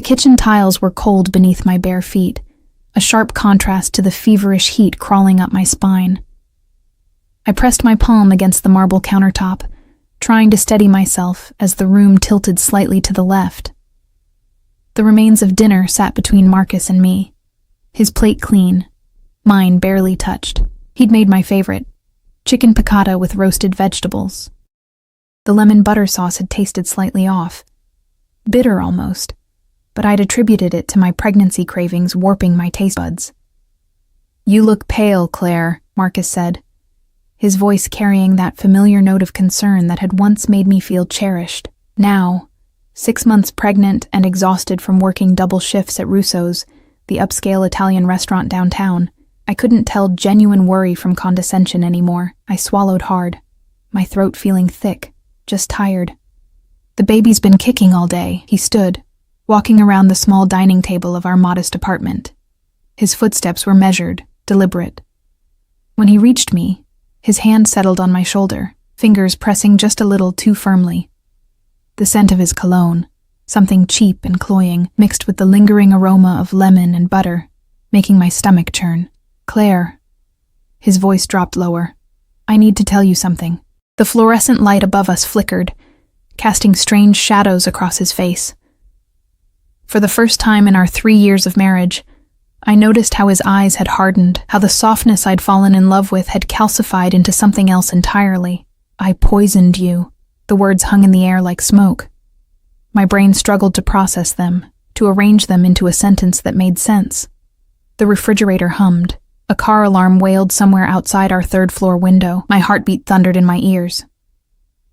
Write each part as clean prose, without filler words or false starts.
The kitchen tiles were cold beneath my bare feet, a sharp contrast to the feverish heat crawling up my spine. I pressed my palm against the marble countertop, trying to steady myself as the room tilted slightly to the left. The remains of dinner sat between Marcus and me, his plate clean, mine barely touched. He'd made my favorite, chicken piccata with roasted vegetables. The lemon butter sauce had tasted slightly off, bitter almost, but I'd attributed it to my pregnancy cravings warping my taste buds. "You look pale, Claire," Marcus said, his voice carrying that familiar note of concern that had once made me feel cherished. Now, 6 months pregnant and exhausted from working double shifts at Russo's, the upscale Italian restaurant downtown, I couldn't tell genuine worry from condescension anymore. I swallowed hard, my throat feeling thick, just tired. "The baby's been kicking all day," he stood, walking around the small dining table of our modest apartment. His footsteps were measured, deliberate. When he reached me, his hand settled on my shoulder, fingers pressing just a little too firmly. The scent of his cologne, something cheap and cloying, mixed with the lingering aroma of lemon and butter, making my stomach churn. "Claire," his voice dropped lower, "I need to tell you something." The fluorescent light above us flickered, casting strange shadows across his face. For the first time in our 3 years of marriage, I noticed how his eyes had hardened, how the softness I'd fallen in love with had calcified into something else entirely. "I poisoned you." The words hung in the air like smoke. My brain struggled to process them, to arrange them into a sentence that made sense. The refrigerator hummed. A car alarm wailed somewhere outside our third-floor window. My heartbeat thundered in my ears.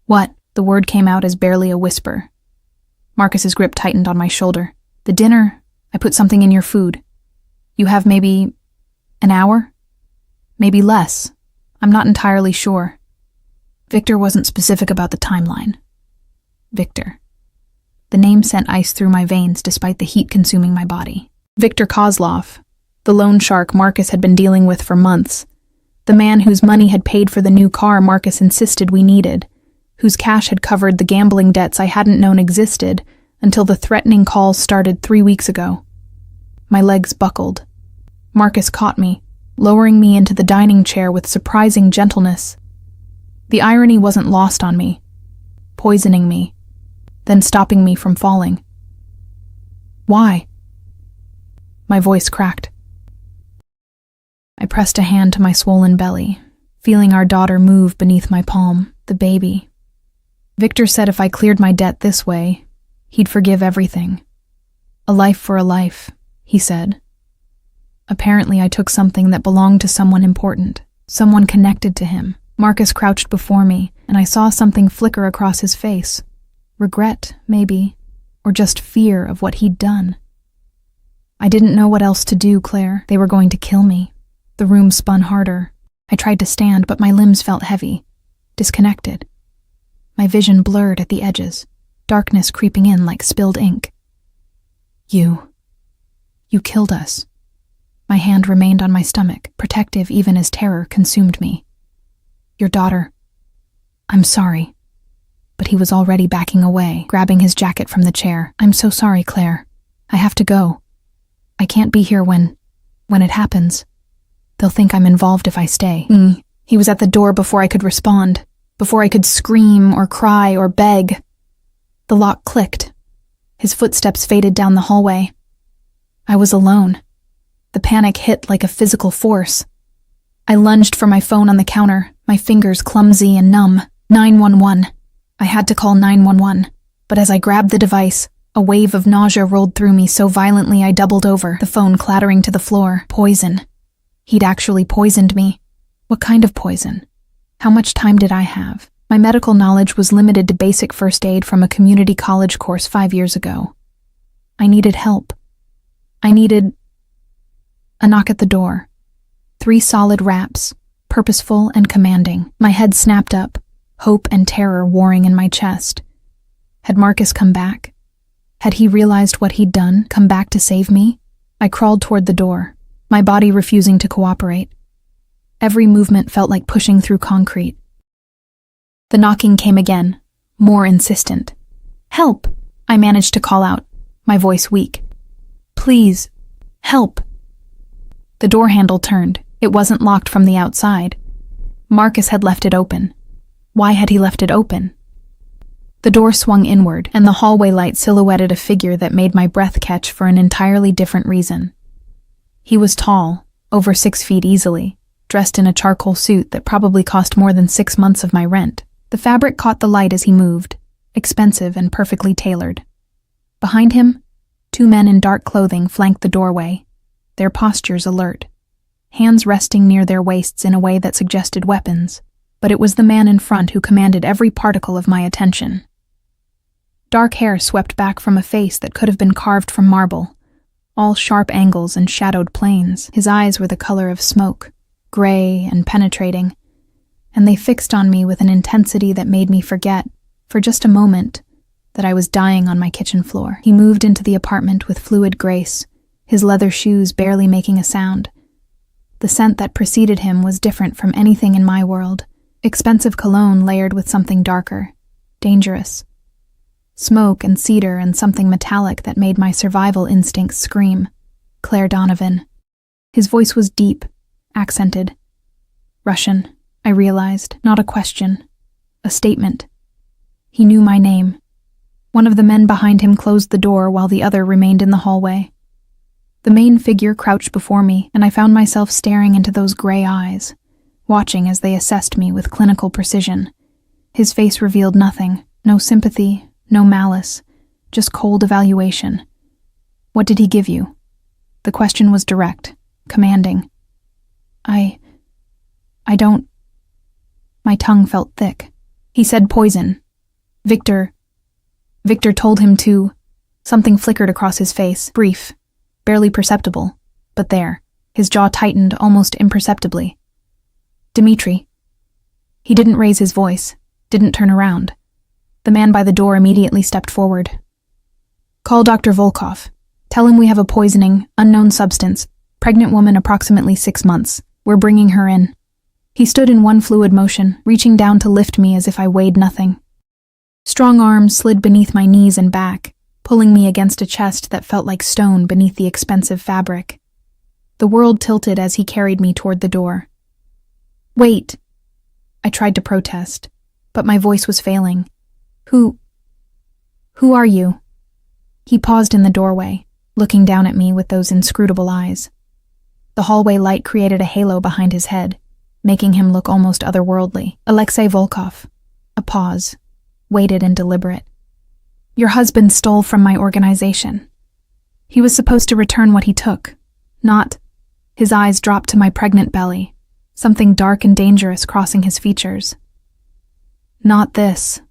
"What?" The word came out as barely a whisper. Marcus's grip tightened on my shoulder. "The dinner, I put something in your food. You have maybe an hour? Maybe less. I'm not entirely sure." Victor wasn't specific about the timeline. Victor. The name sent ice through my veins despite the heat consuming my body. Victor Kozlov, the loan shark Marcus had been dealing with for months. The man whose money had paid for the new car Marcus insisted we needed, whose cash had covered the gambling debts I hadn't known existed until the threatening calls started 3 weeks ago. My legs buckled. Marcus caught me, lowering me into the dining chair with surprising gentleness. The irony wasn't lost on me. Poisoning me, then stopping me from falling. "Why?" My voice cracked. I pressed a hand to my swollen belly, feeling our daughter move beneath my palm, the baby. Victor said if I cleared my debt this way, he'd forgive everything. "A life for a life," he said. Apparently I took something that belonged to someone important, someone connected to him. Marcus crouched before me, and I saw something flicker across his face. Regret, maybe, or just fear of what he'd done. I didn't know what else to do, Claire. They were going to kill me. The room spun harder. I tried to stand, but my limbs felt heavy, disconnected. My vision blurred at the edges, darkness creeping in like spilled ink. You killed us." My hand remained on my stomach, protective even as terror consumed me. "Your daughter. I'm sorry." But he was already backing away, grabbing his jacket from the chair. "I'm so sorry, Claire. I have to go. I can't be here when it happens. They'll think I'm involved if I stay." He was at the door before I could respond, before I could scream or cry or beg. The lock clicked. His footsteps faded down the hallway. I was alone. The panic hit like a physical force. I lunged for my phone on the counter, my fingers clumsy and numb. 911. I had to call 911, but as I grabbed the device, a wave of nausea rolled through me so violently I doubled over, the phone clattering to the floor. Poison. He'd actually poisoned me. What kind of poison? How much time did I have? My medical knowledge was limited to basic first aid from a community college course 5 years ago. I needed help. I needed... A knock at the door. 3 solid raps, purposeful and commanding. My head snapped up, hope and terror warring in my chest. Had Marcus come back? Had he realized what he'd done, come back to save me? I crawled toward the door, my body refusing to cooperate. Every movement felt like pushing through concrete. The knocking came again, more insistent. "Help!" I managed to call out, my voice weak. Please, help. The door handle turned. It wasn't locked from the outside. Marcus had left it open. Why had he left it open? The door swung inward, and the hallway light silhouetted a figure that made my breath catch for an entirely different reason. He was tall, over 6 feet easily, dressed in a charcoal suit that probably cost more than 6 months of my rent. The fabric caught the light as he moved, expensive and perfectly tailored. Behind him, 2 men in dark clothing flanked the doorway, their postures alert, hands resting near their waists in a way that suggested weapons, but it was the man in front who commanded every particle of my attention. Dark hair swept back from a face that could have been carved from marble, all sharp angles and shadowed planes. His eyes were the color of smoke, gray and penetrating, and they fixed on me with an intensity that made me forget, for just a moment, that I was dying on my kitchen floor. He moved into the apartment with fluid grace, his leather shoes barely making a sound. The scent that preceded him was different from anything in my world, expensive cologne layered with something darker, dangerous. Smoke and cedar and something metallic that made my survival instincts scream. Claire Donovan. His voice was deep, accented. Russian, I realized, not a question, a statement. He knew my name. One of the men behind him closed the door while the other remained in the hallway. The main figure crouched before me, and I found myself staring into those gray eyes, watching as they assessed me with clinical precision. His face revealed nothing, no sympathy, no malice, just cold evaluation. What did he give you? The question was direct, commanding. I don't... My tongue felt thick. He said poison. Victor told him to... Something flickered across his face, brief, barely perceptible, but there. His jaw tightened almost imperceptibly. Dmitri. He didn't raise his voice, didn't turn around. The man by the door immediately stepped forward. Call Dr. Volkov. Tell him we have a poisoning, unknown substance, pregnant woman approximately 6 months. We're bringing her in. He stood in one fluid motion, reaching down to lift me as if I weighed nothing. Strong arms slid beneath my knees and back, pulling me against a chest that felt like stone beneath the expensive fabric. The world tilted as he carried me toward the door. Wait! I tried to protest, but my voice was failing. Who are you? He paused in the doorway, looking down at me with those inscrutable eyes. The hallway light created a halo behind his head, making him look almost otherworldly. Alexei Volkov. A pause, weighted and deliberate. Your husband stole from my organization. He was supposed to return what he took, not... His eyes dropped to my pregnant belly, something dark and dangerous crossing his features. Not this.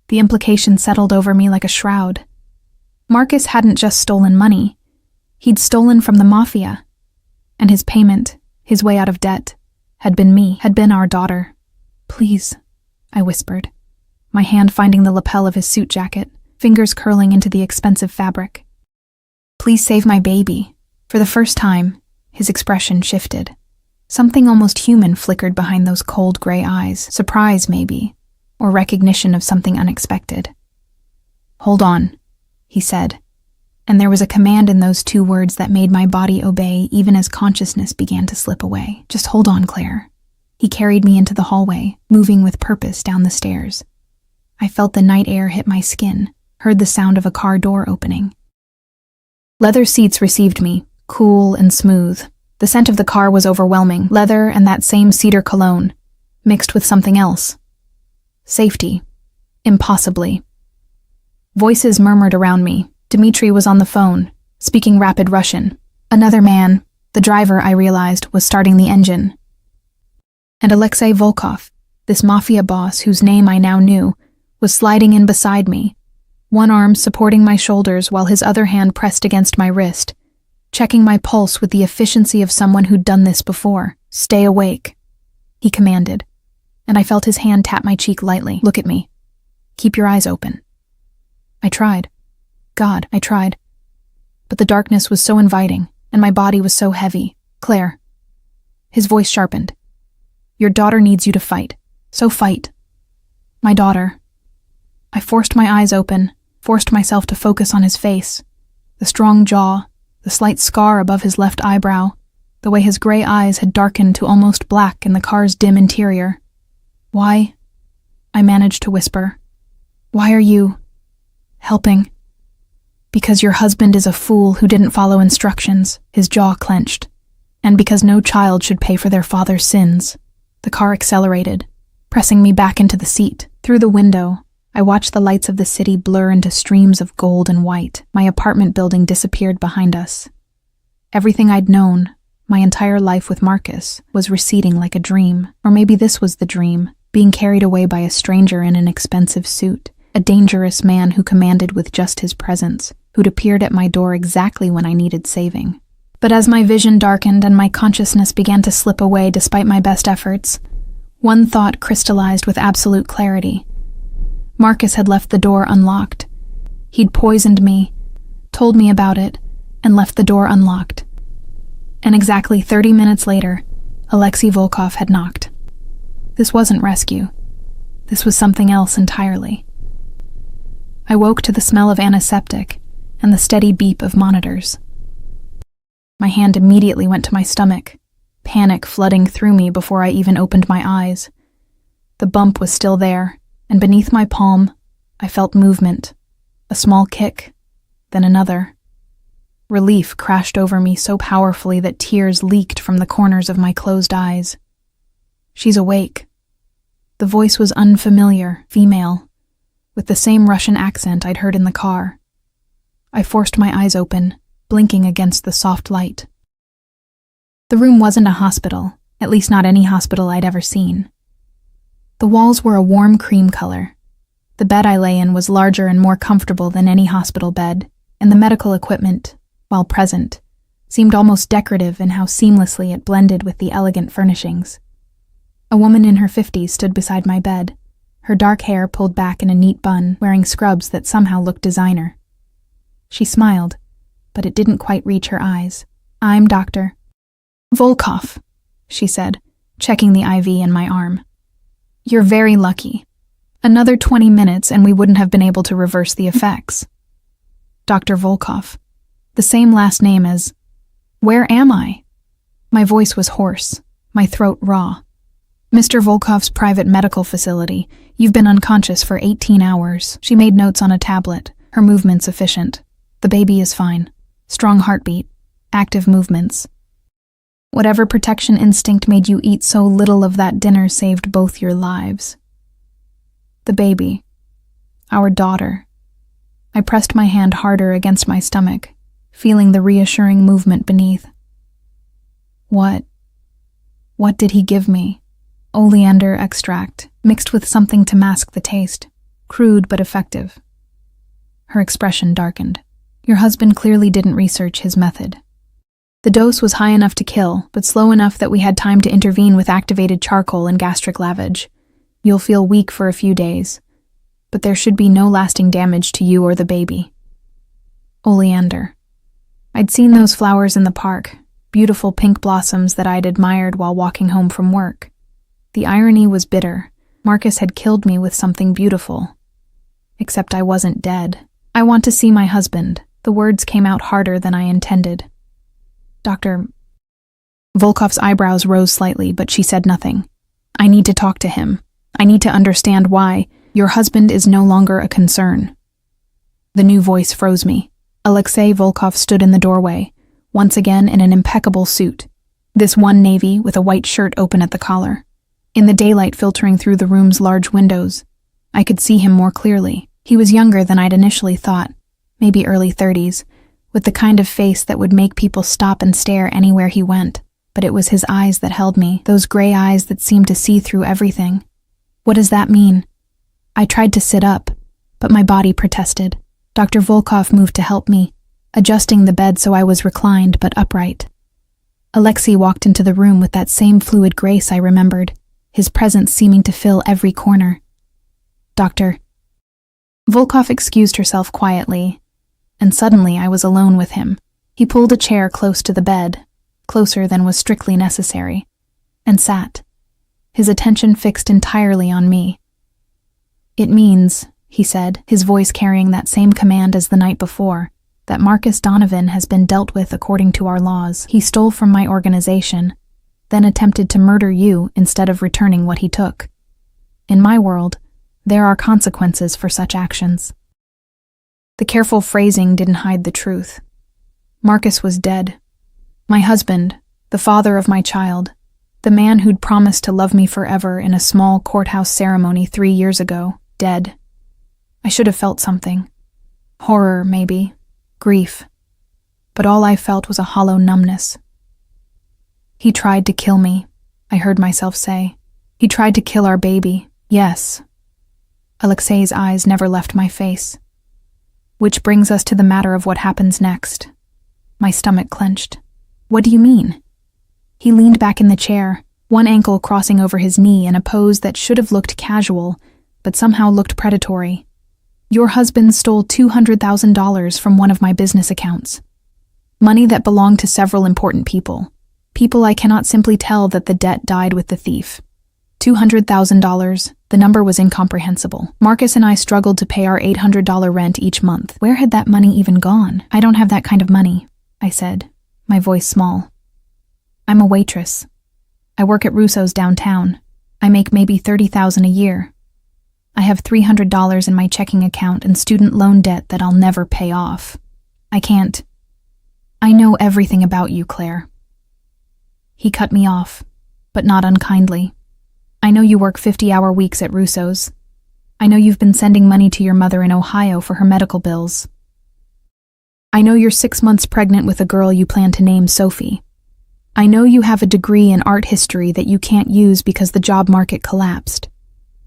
The implication settled over me like a shroud. Marcus hadn't just stolen money. He'd stolen from the Mafia. And his payment, his way out of debt, had been me, had been our daughter. Please, I whispered, my hand finding the lapel of his suit jacket, fingers curling into the expensive fabric. Please save my baby. For the first time, his expression shifted. Something almost human flickered behind those cold gray eyes, surprise maybe, or recognition of something unexpected. Hold on, he said, and there was a command in those 2 words that made my body obey even as consciousness began to slip away. Just hold on, Claire. He carried me into the hallway, moving with purpose down the stairs. I felt the night air hit my skin, heard the sound of a car door opening. Leather seats received me, cool and smooth. The scent of the car was overwhelming, leather and that same cedar cologne, mixed with something else. Safety. Impossibly. Voices murmured around me. Dmitri was on the phone, speaking rapid Russian. Another man, the driver, I realized, was starting the engine. And Alexei Volkov, this Mafia boss whose name I now knew, was sliding in beside me, one arm supporting my shoulders while his other hand pressed against my wrist, checking my pulse with the efficiency of someone who'd done this before. Stay awake, he commanded, and I felt his hand tap my cheek lightly. Look at me. Keep your eyes open. I tried. God, I tried. But the darkness was so inviting, and my body was so heavy. Claire. His voice sharpened. Your daughter needs you to fight. So fight. My daughter. I forced my eyes open, forced myself to focus on his face, The strong jaw, the slight scar above his left eyebrow, the way his gray eyes had darkened to almost black in the car's dim interior. "Why?" I managed to whisper. "Why are you helping?" "Because your husband is a fool who didn't follow instructions," his jaw clenched. "And because no child should pay for their father's sins." The car accelerated, pressing me back into the seat. Through the window, I watched the lights of the city blur into streams of gold and white. My apartment building disappeared behind us. Everything I'd known, my entire life with Marcus, was receding like a dream. Or maybe this was the dream, being carried away by a stranger in an expensive suit, a dangerous man who commanded with just his presence, who'd appeared at my door exactly when I needed saving. But as my vision darkened and my consciousness began to slip away despite my best efforts, one thought crystallized with absolute clarity. Marcus had left the door unlocked. He'd poisoned me, told me about it, and left the door unlocked. And exactly 30 minutes later, Alexei Volkov had knocked. This wasn't rescue. This was something else entirely. I woke to the smell of antiseptic and the steady beep of monitors. My hand immediately went to my stomach, panic flooding through me before I even opened my eyes. The bump was still there, and beneath my palm, I felt movement, a small kick, then another. Relief crashed over me so powerfully that tears leaked from the corners of my closed eyes. "She's awake." The voice was unfamiliar, female, with the same Russian accent I'd heard in the car. I forced my eyes open, blinking against the soft light. The room wasn't a hospital, at least not any hospital I'd ever seen. The walls were a warm cream color. The bed I lay in was larger and more comfortable than any hospital bed, and the medical equipment, while present, seemed almost decorative in how seamlessly it blended with the elegant furnishings. A woman in her 50s stood beside my bed, her dark hair pulled back in a neat bun, wearing scrubs that somehow looked designer. She smiled, but it didn't quite reach her eyes. "I'm Dr. Volkov," she said, checking the IV in my arm. "You're very lucky. Another 20 minutes and we wouldn't have been able to reverse the effects." Dr. Volkov. The same last name as... Where am I? My voice was hoarse, my throat raw. "Mr. Volkov's private medical facility. You've been unconscious for 18 hours. She made notes on a tablet, her movements efficient. "The baby is fine. Strong heartbeat. Active movements. Whatever protection instinct made you eat so little of that dinner saved both your lives." The baby. Our daughter. I pressed my hand harder against my stomach, feeling the reassuring movement beneath. What did he give me? Oleander extract, mixed with something to mask the taste. Crude but effective. Her expression darkened. "Your husband clearly didn't research his method. The dose was high enough to kill, but slow enough that we had time to intervene with activated charcoal and gastric lavage. You'll feel weak for a few days, but there should be no lasting damage to you or the baby." Oleander. I'd seen those flowers in the park, beautiful pink blossoms that I'd admired while walking home from work. The irony was bitter. Marcus had killed me with something beautiful. Except I wasn't dead. "I want to see my husband." The words came out harder than I intended. "Dr." Volkov's eyebrows rose slightly, but she said nothing. "I need to talk to him. I need to understand why. Your husband is no longer a concern." The new voice froze me. Alexei Volkov stood in the doorway, once again in an impeccable suit. This one navy with a white shirt open at the collar. In the daylight filtering through the room's large windows, I could see him more clearly. He was younger than I'd initially thought, maybe early 30s, with the kind of face that would make people stop and stare anywhere he went. But it was his eyes that held me, those gray eyes that seemed to see through everything. "What does that mean?" I tried to sit up, but my body protested. Dr. Volkov moved to help me, adjusting the bed so I was reclined but upright. Alexei walked into the room with that same fluid grace I remembered, his presence seeming to fill every corner. "Doctor." Volkov excused herself quietly, and suddenly I was alone with him. He pulled a chair close to the bed, closer than was strictly necessary, and sat, his attention fixed entirely on me. "It means," he said, his voice carrying that same command as the night before, that Marcus Donovan has been dealt with according to our laws. He stole from my organization, then attempted to murder you instead of returning what he took. In my world, there are consequences for such actions." The careful phrasing didn't hide the truth. Marcus was dead. My husband, the father of my child, the man who'd promised to love me forever in a small courthouse ceremony 3 years ago, dead. I should have felt something. Horror, maybe. Grief. But all I felt was a hollow numbness. "He tried to kill me," I heard myself say. "He tried to kill our baby, yes." Alexei's eyes never left my face. Which brings us to the matter of what happens next. My stomach clenched. "What do you mean?" He leaned back in the chair, one ankle crossing over his knee in a pose that should have looked casual, but somehow looked predatory. "Your husband stole $200,000 from one of my business accounts. Money that belonged to several important people. People I cannot simply tell that the debt died with the thief. $200,000, the number was incomprehensible. Marcus and I struggled to pay our $800 rent each month. Where had that money even gone? I don't have that kind of money," I said, my voice small. "I'm a waitress. I work at Russo's downtown. I make maybe $30,000 a year. I have $300 in my checking account and student loan debt that I'll never pay off. I can't. I know everything about you, Claire." He cut me off, but not unkindly. "I know you work 50-hour weeks at Russo's. I know you've been sending money to your mother in Ohio for her medical bills. I know you're 6 months pregnant with a girl you plan to name Sophie. I know you have a degree in art history that you can't use because the job market collapsed.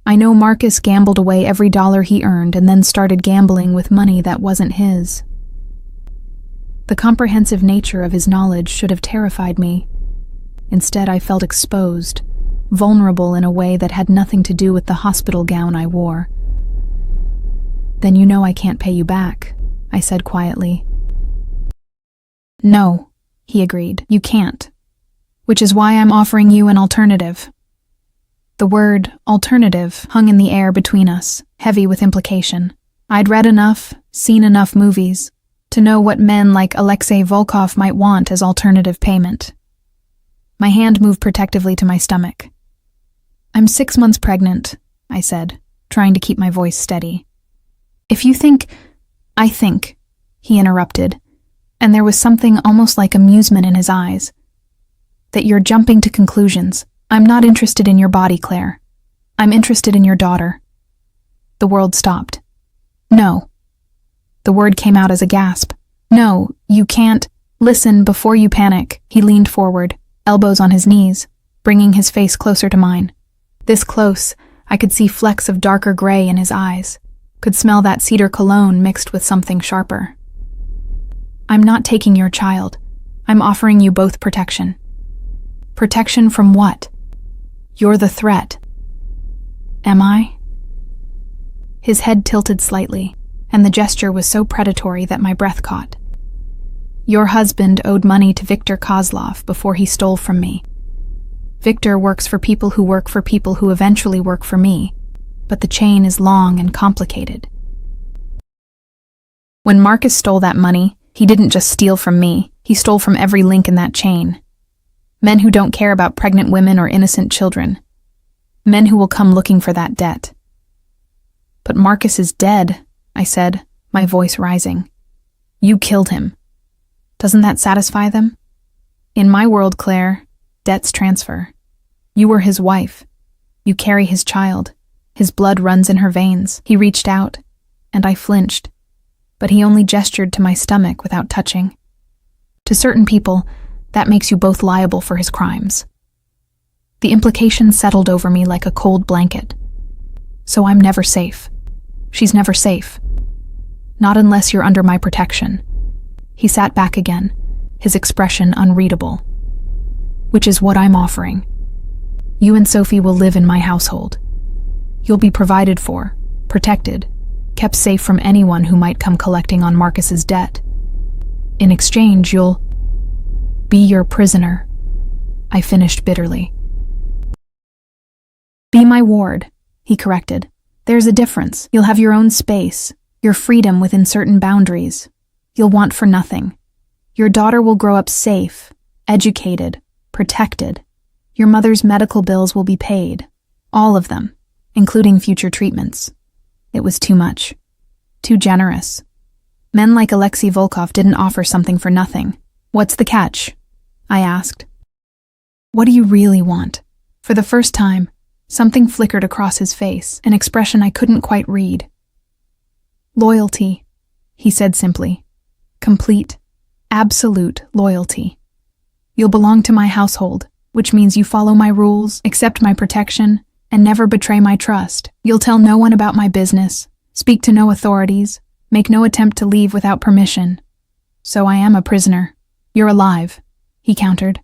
I know Marcus gambled away every dollar he earned and then started gambling with money that wasn't his." The comprehensive nature of his knowledge should have terrified me. Instead, I felt exposed, vulnerable in a way that had nothing to do with the hospital gown I wore. "Then you know I can't pay you back," I said quietly. "No," he agreed, "you can't. Which is why I'm offering you an alternative." The word alternative hung in the air between us, heavy with implication. I'd read enough, seen enough movies, to know what men like Alexei Volkov might want as alternative payment. My hand moved protectively to my stomach. "I'm 6 months pregnant," I said, trying to keep my voice steady. "If you think—" "I think," he interrupted, and there was something almost like amusement in his eyes, "that you're jumping to conclusions. I'm not interested in your body, Claire. I'm interested in your daughter." The world stopped. "No." The word came out as a gasp. "No, you can't. Listen before you panic." He leaned forward, elbows on his knees, bringing his face closer to mine. This close, I could see flecks of darker gray in his eyes, could smell that cedar cologne mixed with something sharper. "I'm not taking your child. I'm offering you both protection." "Protection from what?" "You're the threat." "Am I?" His head tilted slightly, and the gesture was so predatory that my breath caught. "Your husband owed money to Viktor Kozlov before he stole from me. Viktor works for people who work for people who eventually work for me, but the chain is long and complicated. When Marcus stole that money, he didn't just steal from me, he stole from every link in that chain. Men who don't care about pregnant women or innocent children. Men who will come looking for that debt." "But Marcus is dead," I said, my voice rising. "You killed him. Doesn't that satisfy them? In my world, Claire, debts transfer. You were his wife. You carry his child. His blood runs in her veins." He reached out, and I flinched, but he only gestured to my stomach without touching. "To certain people, that makes you both liable for his crimes." The implication settled over me like a cold blanket. "So I'm never safe. She's never safe. Not unless you're under my protection." He sat back again, his expression unreadable. "Which is what I'm offering. You and Sophie will live in my household. You'll be provided for, protected, kept safe from anyone who might come collecting on Marcus's debt. In exchange, you'll be your prisoner," I finished bitterly. "Be my ward," he corrected. "There's a difference. You'll have your own space, your freedom within certain boundaries. You'll want for nothing. Your daughter will grow up safe, educated, protected. Your mother's medical bills will be paid. All of them, including future treatments. It was too much. Too generous. Men like Alexei Volkov didn't offer something for nothing. What's the catch? I asked. What do you really want? For the first time, something flickered across his face, an expression I couldn't quite read. Loyalty, he said simply. Complete, absolute loyalty. You'll belong to my household, which means you follow my rules, accept my protection, and never betray my trust. You'll tell no one about my business, speak to no authorities, make no attempt to leave without permission. So I am a prisoner. You're alive, he countered.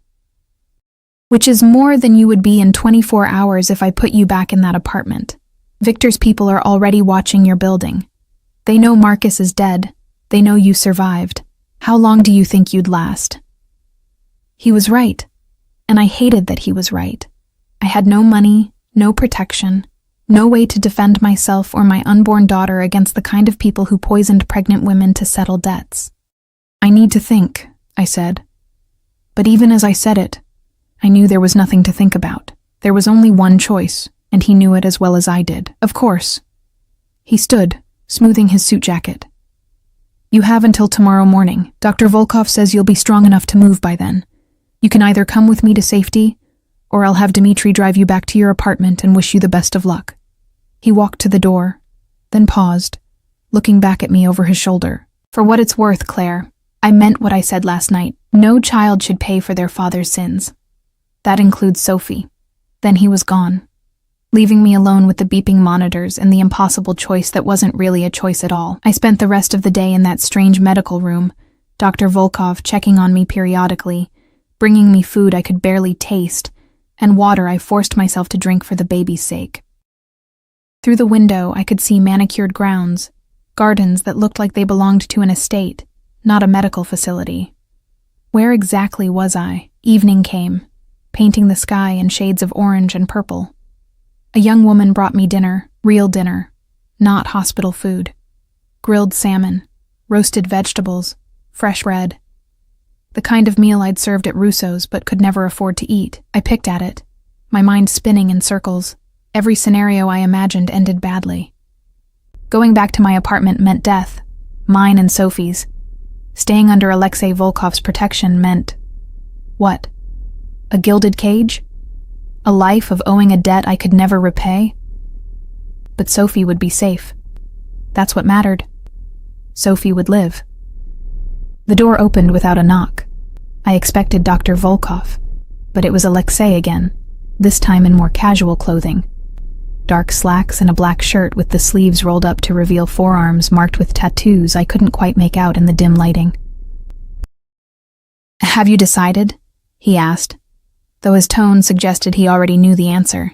Which is more than you would be in 24 hours if I put you back in that apartment. Victor's people are already watching your building. They know Marcus is dead. They know you survived. How long do you think you'd last? He was right, and I hated that he was right. I had no money, no protection, no way to defend myself or my unborn daughter against the kind of people who poisoned pregnant women to settle debts. I need to think, I said. But even as I said it, I knew there was nothing to think about. There was only one choice, and he knew it as well as I did. Of course. He stood, smoothing his suit jacket. You have until tomorrow morning. Dr. Volkov says you'll be strong enough to move by then. You can either come with me to safety, or I'll have Dmitri drive you back to your apartment and wish you the best of luck. He walked to the door, then paused, looking back at me over his shoulder. For what it's worth, Claire, I meant what I said last night. No child should pay for their father's sins. That includes Sophie. Then he was gone, leaving me alone with the beeping monitors and the impossible choice that wasn't really a choice at all. I spent the rest of the day in that strange medical room, Dr. Volkov checking on me periodically, bringing me food I could barely taste, and water I forced myself to drink for the baby's sake. Through the window, I could see manicured grounds, gardens that looked like they belonged to an estate, not a medical facility. Where exactly was I? Evening came, painting the sky in shades of orange and purple. A young woman brought me dinner, real dinner, not hospital food. Grilled salmon, roasted vegetables, fresh bread. The kind of meal I'd served at Russo's but could never afford to eat. I picked at it, my mind spinning in circles. Every scenario I imagined ended badly. Going back to my apartment meant death, mine and Sophie's. Staying under Alexei Volkov's protection meant... what? A gilded cage? A life of owing a debt I could never repay? But Sophie would be safe. That's what mattered. Sophie would live. The door opened without a knock. I expected Dr. Volkov, but it was Alexei again, this time in more casual clothing. Dark slacks and a black shirt with the sleeves rolled up to reveal forearms marked with tattoos I couldn't quite make out in the dim lighting. Have you decided? He asked, though his tone suggested he already knew the answer.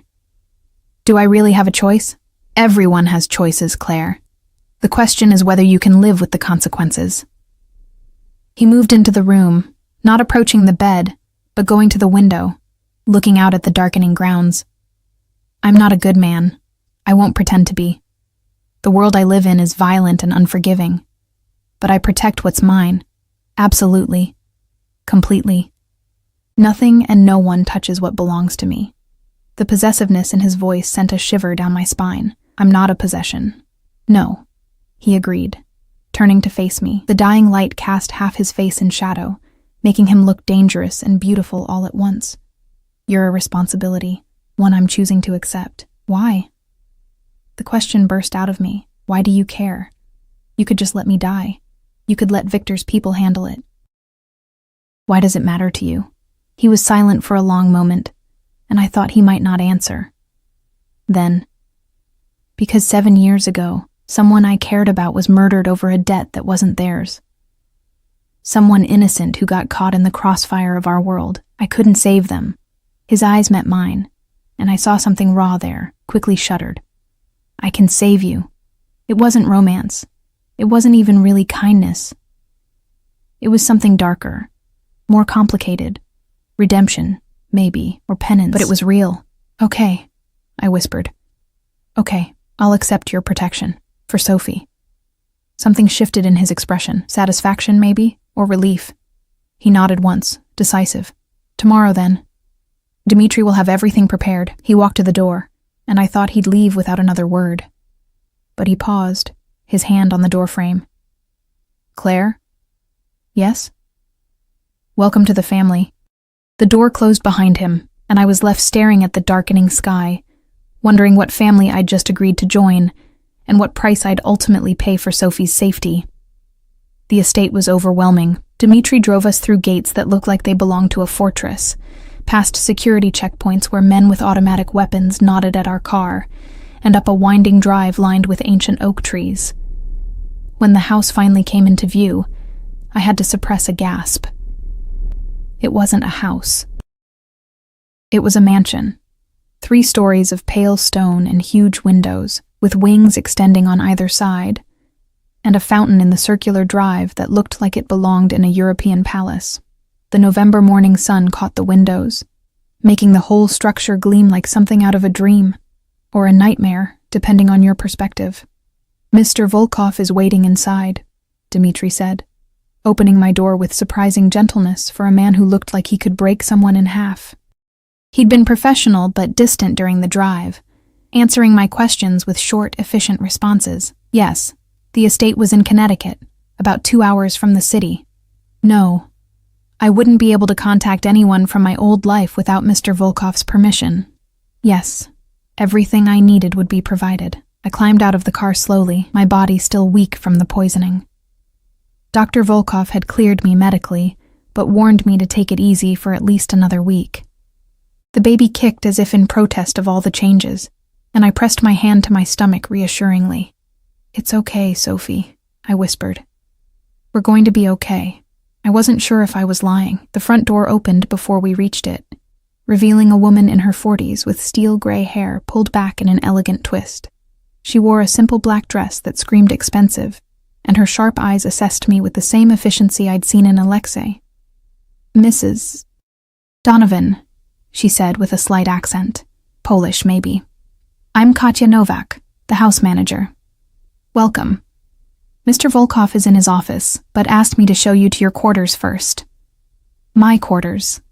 Do I really have a choice? Everyone has choices, Claire. The question is whether you can live with the consequences. He moved into the room, not approaching the bed, but going to the window, looking out at the darkening grounds. I'm not a good man. I won't pretend to be. The world I live in is violent and unforgiving. But I protect what's mine. Absolutely. Completely. Nothing and no one touches what belongs to me. The possessiveness in his voice sent a shiver down my spine. I'm not a possession. No, he agreed, turning to face me. The dying light cast half his face in shadow, making him look dangerous and beautiful all at once. You're a responsibility, one I'm choosing to accept. Why? The question burst out of me. Why do you care? You could just let me die. You could let Victor's people handle it. Why does it matter to you? He was silent for a long moment, and I thought he might not answer. Then, because 7 years ago, someone I cared about was murdered over a debt that wasn't theirs. Someone innocent who got caught in the crossfire of our world. I couldn't save them. His eyes met mine, and I saw something raw there, quickly shuddered. I can save you. It wasn't romance. It wasn't even really kindness. It was something darker, more complicated. Redemption, maybe, or penance. But it was real. Okay, I whispered. Okay, I'll accept your protection. For Sophie. Something shifted in his expression. Satisfaction, maybe? Or relief? He nodded once, decisive. Tomorrow, then. Dmitri will have everything prepared. He walked to the door, and I thought he'd leave without another word. But he paused, his hand on the doorframe. Claire? Yes? Welcome to the family. The door closed behind him, and I was left staring at the darkening sky, wondering what family I'd just agreed to join, and what price I'd ultimately pay for Sophie's safety. The estate was overwhelming. Dmitri drove us through gates that looked like they belonged to a fortress, past security checkpoints where men with automatic weapons nodded at our car, and up a winding drive lined with ancient oak trees. When the house finally came into view, I had to suppress a gasp. It wasn't a house. It was a mansion. 3 stories of pale stone and huge windows, with wings extending on either side, and a fountain in the circular drive that looked like it belonged in a European palace. The November morning sun caught the windows, making the whole structure gleam like something out of a dream, or a nightmare, depending on your perspective. Mr. Volkov is waiting inside, Dmitri said, opening my door with surprising gentleness for a man who looked like he could break someone in half. He'd been professional but distant during the drive, answering my questions with short, efficient responses. Yes, the estate was in Connecticut, about 2 hours from the city. No, I wouldn't be able to contact anyone from my old life without Mr. Volkov's permission. Yes, everything I needed would be provided. I climbed out of the car slowly, my body still weak from the poisoning. Dr. Volkov had cleared me medically, but warned me to take it easy for at least another week. The baby kicked as if in protest of all the changes, and I pressed my hand to my stomach reassuringly. It's okay, Sophie, I whispered. We're going to be okay. I wasn't sure if I was lying. The front door opened before we reached it, revealing a woman in her 40s with steel gray hair pulled back in an elegant twist. She wore a simple black dress that screamed expensive, and her sharp eyes assessed me with the same efficiency I'd seen in Alexei. Mrs. Donovan, she said with a slight accent. Polish, maybe. I'm Katya Novak, the house manager. Welcome. Mr. Volkov is in his office, but asked me to show you to your quarters first. My quarters.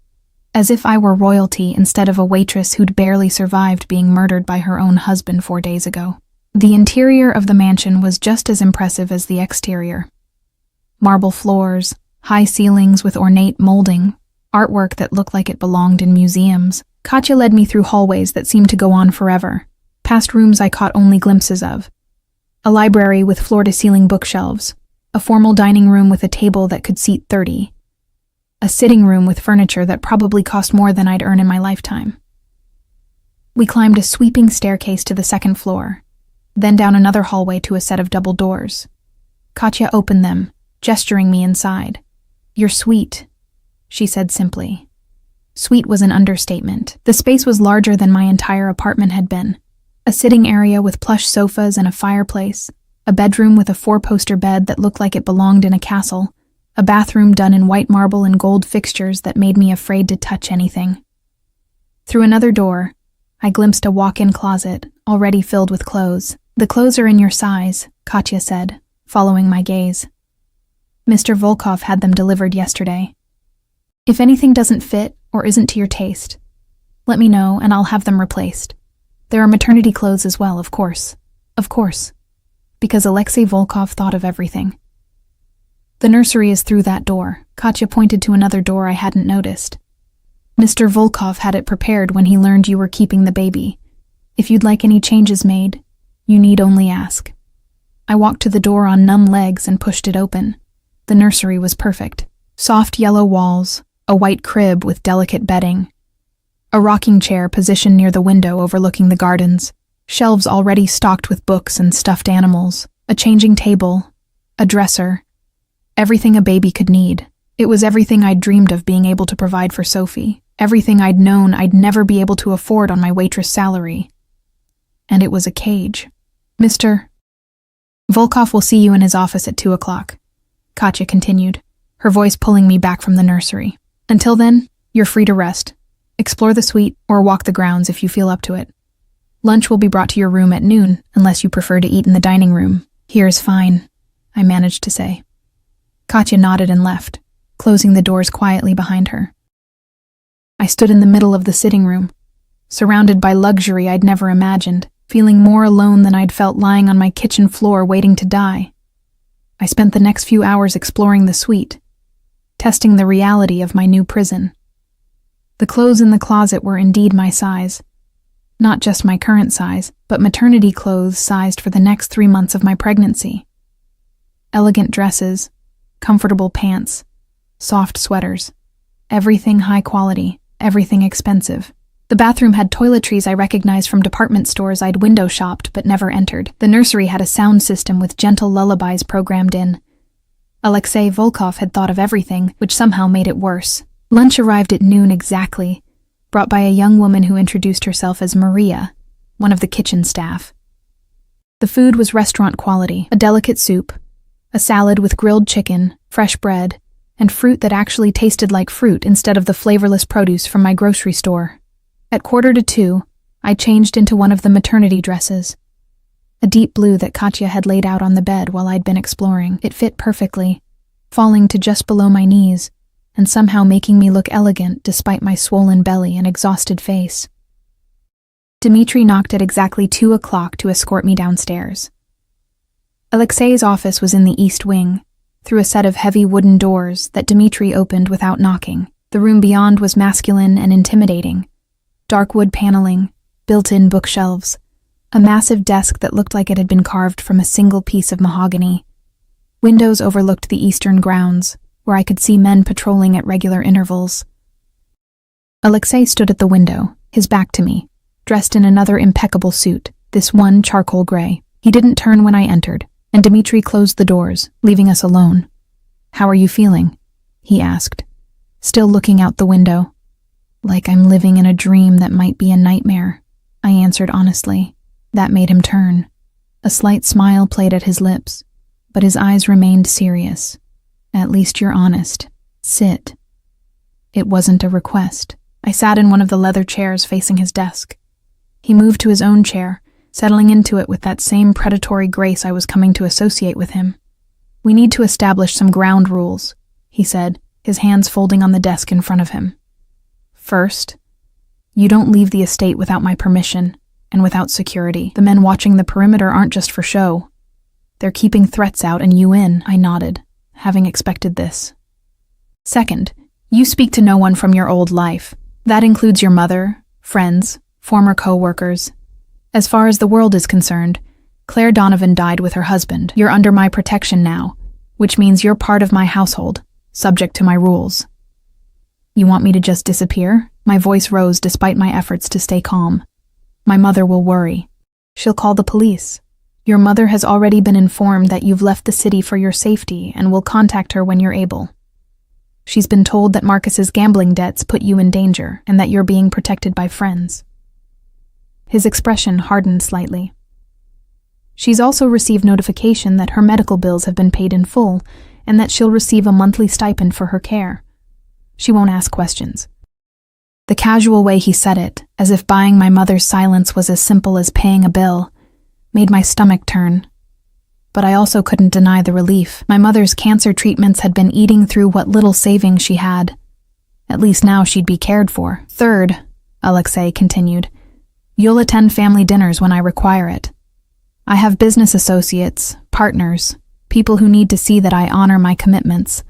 As if I were royalty instead of a waitress who'd barely survived being murdered by her own husband 4 days ago. The interior of the mansion was just as impressive as the exterior. Marble floors, high ceilings with ornate molding, artwork that looked like it belonged in museums. Katya led me through hallways that seemed to go on forever, past rooms I caught only glimpses of. A library with floor-to-ceiling bookshelves, a formal dining room with a table that could seat 30, a sitting room with furniture that probably cost more than I'd earn in my lifetime. We climbed a sweeping staircase to the 2nd floor, then down another hallway to a set of double doors. Katya opened them, gesturing me inside. You're sweet, she said simply. Sweet was an understatement. The space was larger than my entire apartment had been. A sitting area with plush sofas and a fireplace, a bedroom with a 4-poster bed that looked like it belonged in a castle, a bathroom done in white marble and gold fixtures that made me afraid to touch anything. Through another door, I glimpsed a walk-in closet, already filled with clothes. The clothes are in your size, Katya said, following my gaze. Mr. Volkov had them delivered yesterday. If anything doesn't fit or isn't to your taste, let me know and I'll have them replaced. There are maternity clothes as well, of course. Of course. Because Alexei Volkov thought of everything. The nursery is through that door. Katya pointed to another door I hadn't noticed. Mr. Volkov had it prepared when he learned you were keeping the baby. If you'd like any changes made, you need only ask. I walked to the door on numb legs and pushed it open. The nursery was perfect. Soft yellow walls, a white crib with delicate bedding, a rocking chair positioned near the window overlooking the gardens, shelves already stocked with books and stuffed animals, a changing table, a dresser, everything a baby could need. It was everything I'd dreamed of being able to provide for Sophie, everything I'd known I'd never be able to afford on my waitress salary. And it was a cage. Mr. Volkov will see you in his office at 2 o'clock, Katya continued, her voice pulling me back from the nursery. Until then, you're free to rest. Explore the suite or walk the grounds if you feel up to it. Lunch will be brought to your room at noon, unless you prefer to eat in the dining room. Here is fine. I managed to say. Katya nodded and left, closing the doors quietly behind her. I stood in the middle of the sitting room, surrounded by luxury I'd never imagined, feeling more alone than I'd felt lying on my kitchen floor waiting to die. I spent the next few hours exploring the suite, testing the reality of my new prison. The clothes in the closet were indeed my size. Not just my current size, but maternity clothes sized for the next 3 months of my pregnancy. Elegant dresses, comfortable pants, soft sweaters. Everything high quality, everything expensive. The bathroom had toiletries I recognized from department stores I'd window shopped but never entered. The nursery had a sound system with gentle lullabies programmed in. Alexei Volkov had thought of everything, which somehow made it worse. Lunch arrived at noon exactly, brought by a young woman who introduced herself as Maria, one of the kitchen staff. The food was restaurant quality, a delicate soup, a salad with grilled chicken, fresh bread, and fruit that actually tasted like fruit instead of the flavorless produce from my grocery store. At 1:45, I changed into one of the maternity dresses, a deep blue that Katya had laid out on the bed while I'd been exploring. It fit perfectly, falling to just below my knees, and somehow making me look elegant despite my swollen belly and exhausted face. Dmitri knocked at exactly 2 o'clock to escort me downstairs. Alexei's office was in the east wing, through a set of heavy wooden doors that Dmitri opened without knocking. The room beyond was masculine and intimidating. Dark wood paneling, built-in bookshelves, a massive desk that looked like it had been carved from a single piece of mahogany. Windows overlooked the eastern grounds, where I could see men patrolling at regular intervals. Alexei stood at the window, his back to me, dressed in another impeccable suit, this one charcoal gray. He didn't turn when I entered, and Dmitri closed the doors, leaving us alone. "How are you feeling?" he asked, still looking out the window. "Like I'm living in a dream that might be a nightmare," I answered honestly. That made him turn. A slight smile played at his lips, but his eyes remained serious. "At least you're honest. Sit." It wasn't a request. I sat in one of the leather chairs facing his desk. He moved to his own chair, settling into it with that same predatory grace I was coming to associate with him. "We need to establish some ground rules," he said, his hands folding on the desk in front of him. "First, you don't leave the estate without my permission and without security. The men watching the perimeter aren't just for show. They're keeping threats out and you in." I nodded, having expected this. "Second, you speak to no one from your old life. That includes your mother, friends, former co-workers. As far as the world is concerned, Claire Donovan died with her husband. You're under my protection now, which means you're part of my household, subject to my rules." "You want me to just disappear?" My voice rose despite my efforts to stay calm. "My mother will worry. She'll call the police. Your mother has already been informed that you've left the city for your safety and will contact her when you're able. She's been told that Marcus's gambling debts put you in danger and that you're being protected by friends." His expression hardened slightly. "She's also received notification that her medical bills have been paid in full and that she'll receive a monthly stipend for her care. She won't ask questions." The casual way he said it, as if buying my mother's silence was as simple as paying a bill, made my stomach turn. But I also couldn't deny the relief. My mother's cancer treatments had been eating through what little savings she had. At least now she'd be cared for. "Third," Alexei continued, "you'll attend family dinners when I require it. I have business associates, partners, people who need to see that I honor my commitments.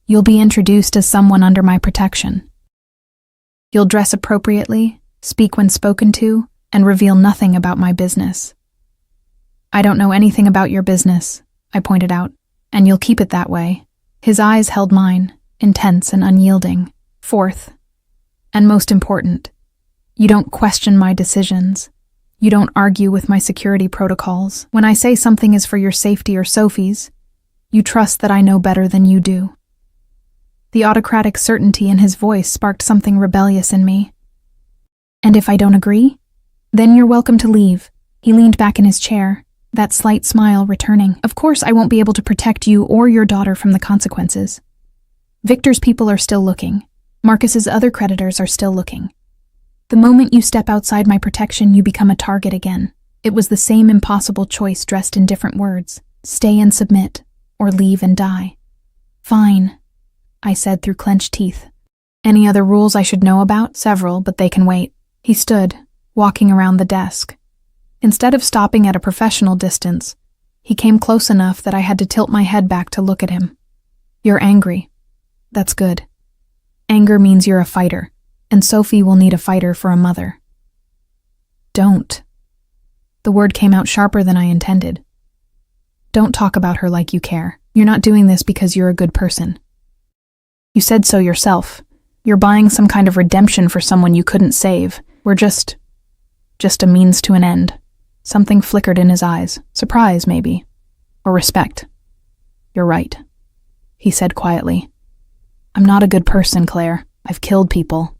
You'll be introduced as someone under my protection. You'll dress appropriately, speak when spoken to, and reveal nothing about my business." "I don't know anything about your business," I pointed out, "and you'll keep it that way." His eyes held mine, intense and unyielding. "Fourth, and most important, you don't question my decisions. You don't argue with my security protocols. When I say something is for your safety or Sophie's, you trust that I know better than you do." The autocratic certainty in his voice sparked something rebellious in me. "And if I don't agree? Then you're welcome to leave." He leaned back in his chair, that slight smile returning. "Of course I won't be able to protect you or your daughter from the consequences. Victor's people are still looking. Marcus's other creditors are still looking. The moment you step outside my protection, you become a target again." It was the same impossible choice dressed in different words. Stay and submit, or leave and die. Fine, I said through clenched teeth. Any other rules I should know about? Several, but they can wait. He stood, walking around the desk. Instead of stopping at a professional distance, he came close enough that I had to tilt my head back to look at him. You're angry. That's good. Anger means you're a fighter, and Sophie will need a fighter for a mother. Don't. The word came out sharper than I intended. Don't talk about her like you care. You're not doing this because you're a good person. You said so yourself. You're buying some kind of redemption for someone you couldn't save. We're just a means to an end. Something flickered in his eyes. Surprise, maybe. Or respect. You're right, he said quietly. I'm not a good person, Claire. I've killed people.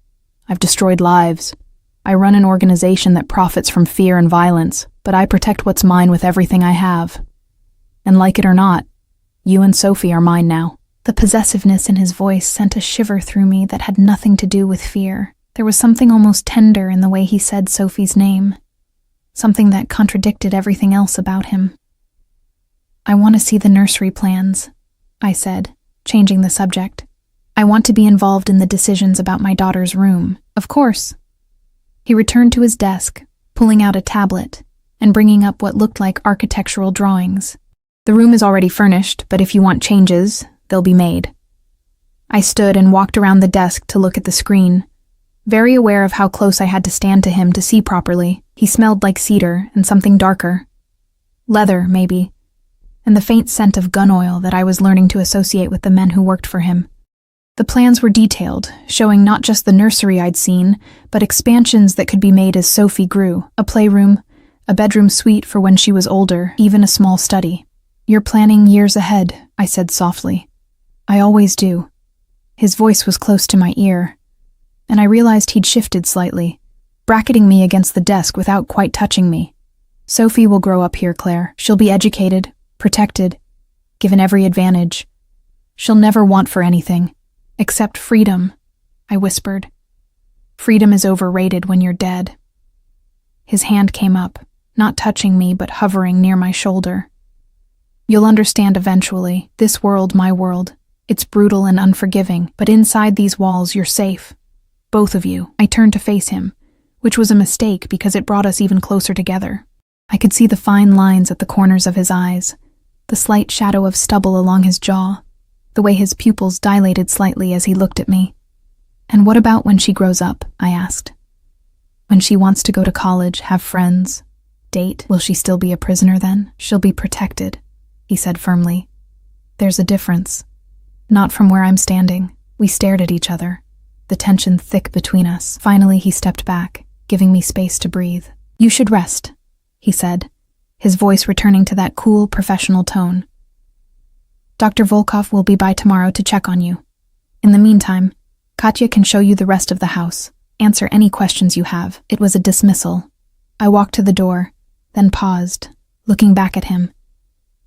I've destroyed lives. I run an organization that profits from fear and violence, but I protect what's mine with everything I have. And like it or not, you and Sophie are mine now. The possessiveness in his voice sent a shiver through me that had nothing to do with fear. There was something almost tender in the way he said Sophie's name, something that contradicted everything else about him. I want to see the nursery plans, I said, changing the subject. I want to be involved in the decisions about my daughter's room. Of course. He returned to his desk, pulling out a tablet and bringing up what looked like architectural drawings. The room is already furnished, but if you want changes, they'll be made. I stood and walked around the desk to look at the screen, very aware of how close I had to stand to him to see properly. He smelled like cedar and something darker. Leather, maybe, and the faint scent of gun oil that I was learning to associate with the men who worked for him. The plans were detailed, showing not just the nursery I'd seen, but expansions that could be made as Sophie grew. A playroom, a bedroom suite for when she was older, even a small study. You're planning years ahead, I said softly. I always do. His voice was close to my ear, and I realized he'd shifted slightly, bracketing me against the desk without quite touching me. Sophie will grow up here, Claire. She'll be educated, protected, given every advantage. She'll never want for anything. Except freedom, I whispered. Freedom is overrated when you're dead. His hand came up, not touching me but hovering near my shoulder. You'll understand eventually. This world, my world. It's brutal and unforgiving, but inside these walls you're safe. Both of you. I turned to face him, which was a mistake because it brought us even closer together. I could see the fine lines at the corners of his eyes, the slight shadow of stubble along his jaw, the way his pupils dilated slightly as he looked at me. And what about when she grows up? I asked. When she wants to go to college, have friends, date, will she still be a prisoner then? She'll be protected, he said firmly. There's a difference. Not from where I'm standing. We stared at each other, the tension thick between us. Finally, he stepped back, giving me space to breathe. You should rest, he said, his voice returning to that cool, professional tone. Dr. Volkov will be by tomorrow to check on you. In the meantime, Katya can show you the rest of the house, answer any questions you have. It was a dismissal. I walked to the door, then paused, looking back at him.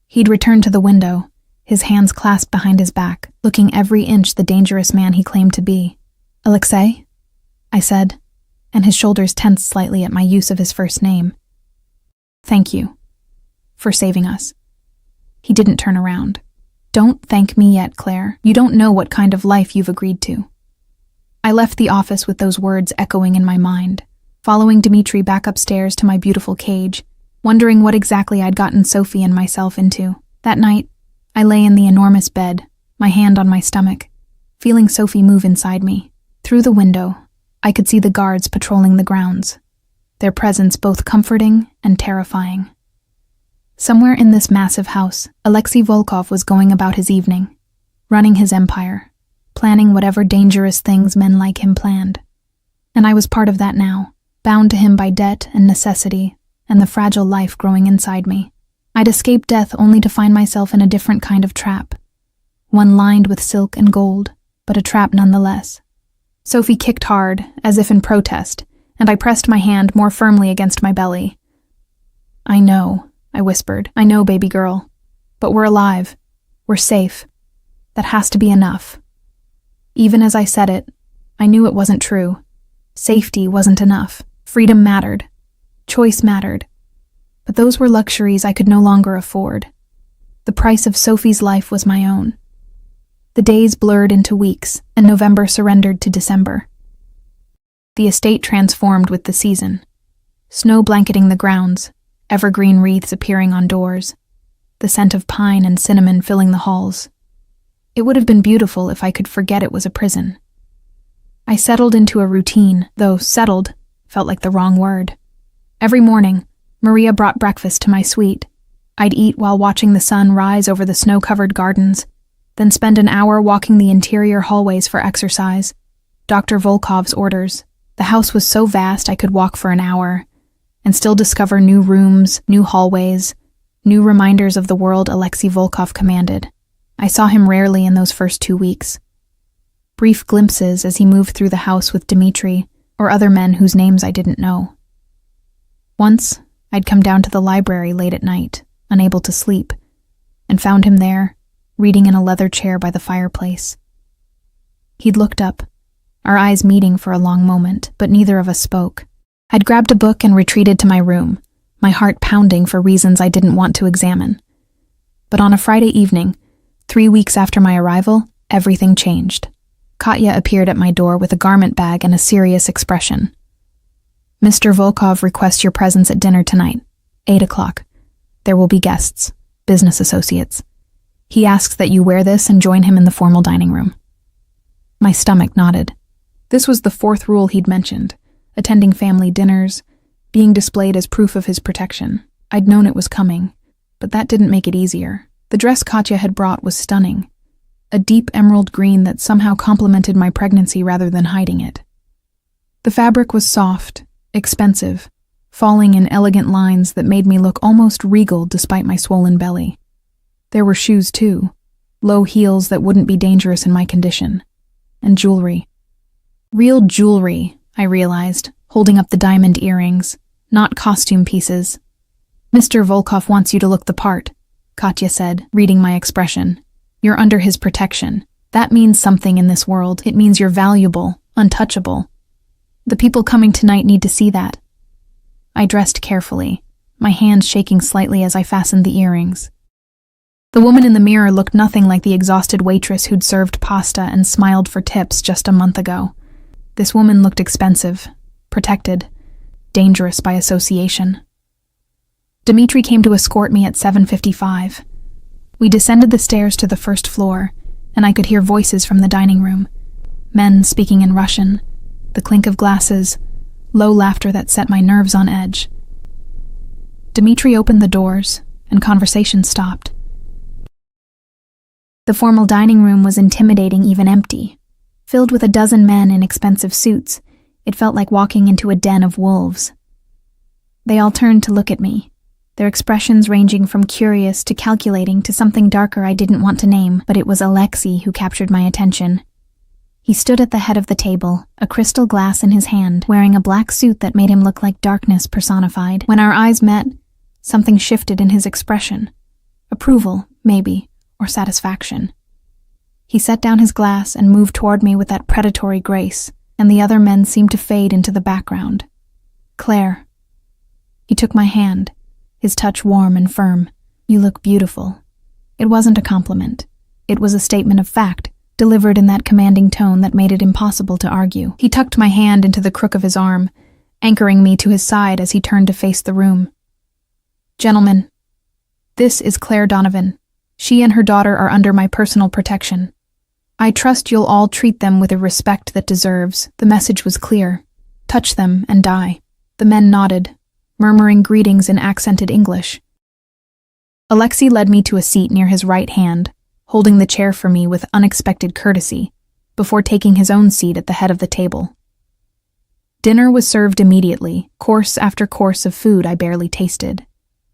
He'd returned to the window, his hands clasped behind his back, looking every inch the dangerous man he claimed to be. Alexei? I said, and his shoulders tensed slightly at my use of his first name. Thank you. For saving us. He didn't turn around. Don't thank me yet, Claire. You don't know what kind of life you've agreed to. I left the office with those words echoing in my mind, following Dmitri back upstairs to my beautiful cage, wondering what exactly I'd gotten Sophie and myself into. That night, I lay in the enormous bed, my hand on my stomach, feeling Sophie move inside me. Through the window, I could see the guards patrolling the grounds, their presence both comforting and terrifying. Somewhere in this massive house, Alexei Volkov was going about his evening, running his empire, planning whatever dangerous things men like him planned. And I was part of that now, bound to him by debt and necessity and the fragile life growing inside me. I'd escaped death only to find myself in a different kind of trap, one lined with silk and gold, but a trap nonetheless. Sophie kicked hard, as if in protest, and I pressed my hand more firmly against my belly. I know, I whispered. I know, baby girl. But we're alive. We're safe. That has to be enough. Even as I said it, I knew it wasn't true. Safety wasn't enough. Freedom mattered. Choice mattered. But those were luxuries I could no longer afford. The price of Sophie's life was my own. The days blurred into weeks, and November surrendered to December. The estate transformed with the season. Snow blanketing the grounds, evergreen wreaths appearing on doors, the scent of pine and cinnamon filling the halls. It would have been beautiful if I could forget it was a prison. I settled into a routine, though settled felt like the wrong word. Every morning, Maria brought breakfast to my suite. I'd eat while watching the sun rise over the snow-covered gardens, then spend an hour walking the interior hallways for exercise. Dr. Volkov's orders. The house was so vast I could walk for an hour and still discover new rooms, new hallways, new reminders of the world Alexei Volkov commanded. I saw him rarely in those first 2 weeks. Brief glimpses as he moved through the house with Dmitri or other men whose names I didn't know. Once, I'd come down to the library late at night, unable to sleep, and found him there, reading in a leather chair by the fireplace. He'd looked up, our eyes meeting for a long moment, but neither of us spoke. I'd grabbed a book and retreated to my room, my heart pounding for reasons I didn't want to examine. But on a Friday evening, 3 weeks after my arrival, everything changed. Katya appeared at my door with a garment bag and a serious expression. "Mr. Volkov requests your presence at dinner tonight, 8 o'clock. There will be guests, business associates. He asks that you wear this and join him in the formal dining room." My stomach nodded. This was the 4th rule he'd mentioned, attending family dinners, being displayed as proof of his protection. I'd known it was coming, but that didn't make it easier. The dress Katya had brought was stunning, a deep emerald green that somehow complemented my pregnancy rather than hiding it. The fabric was soft, expensive, falling in elegant lines that made me look almost regal despite my swollen belly. There were shoes too, low heels that wouldn't be dangerous in my condition, and jewelry. Real jewelry, I realized, holding up the diamond earrings, not costume pieces. "Mr. Volkov wants you to look the part," Katya said, reading my expression. "You're under his protection. That means something in this world. It means you're valuable, untouchable. The people coming tonight need to see that." I dressed carefully, my hands shaking slightly as I fastened the earrings. The woman in the mirror looked nothing like the exhausted waitress who'd served pasta and smiled for tips just a month ago. This woman looked expensive, protected, dangerous by association. Dmitri came to escort me at 7:55. We descended the stairs to the first floor, and I could hear voices from the dining room, men speaking in Russian, the clink of glasses, low laughter that set my nerves on edge. Dmitri opened the doors, and conversation stopped. The formal dining room was intimidating, even empty. Filled with a dozen men in expensive suits, it felt like walking into a den of wolves. They all turned to look at me, their expressions ranging from curious to calculating to something darker I didn't want to name, but it was Alexei who captured my attention. He stood at the head of the table, a crystal glass in his hand, wearing a black suit that made him look like darkness personified. When our eyes met, something shifted in his expression. Approval, maybe, or satisfaction. He set down his glass and moved toward me with that predatory grace, and the other men seemed to fade into the background. "Claire." He took my hand, his touch warm and firm. "You look beautiful." It wasn't a compliment. It was a statement of fact, delivered in that commanding tone that made it impossible to argue. He tucked my hand into the crook of his arm, anchoring me to his side as he turned to face the room. "Gentlemen, this is Claire Donovan. She and her daughter are under my personal protection. I trust you'll all treat them with a respect that deserves." The message was clear. Touch them and die. The men nodded, murmuring greetings in accented English. Alexei led me to a seat near his right hand, holding the chair for me with unexpected courtesy, before taking his own seat at the head of the table. Dinner was served immediately, course after course of food I barely tasted.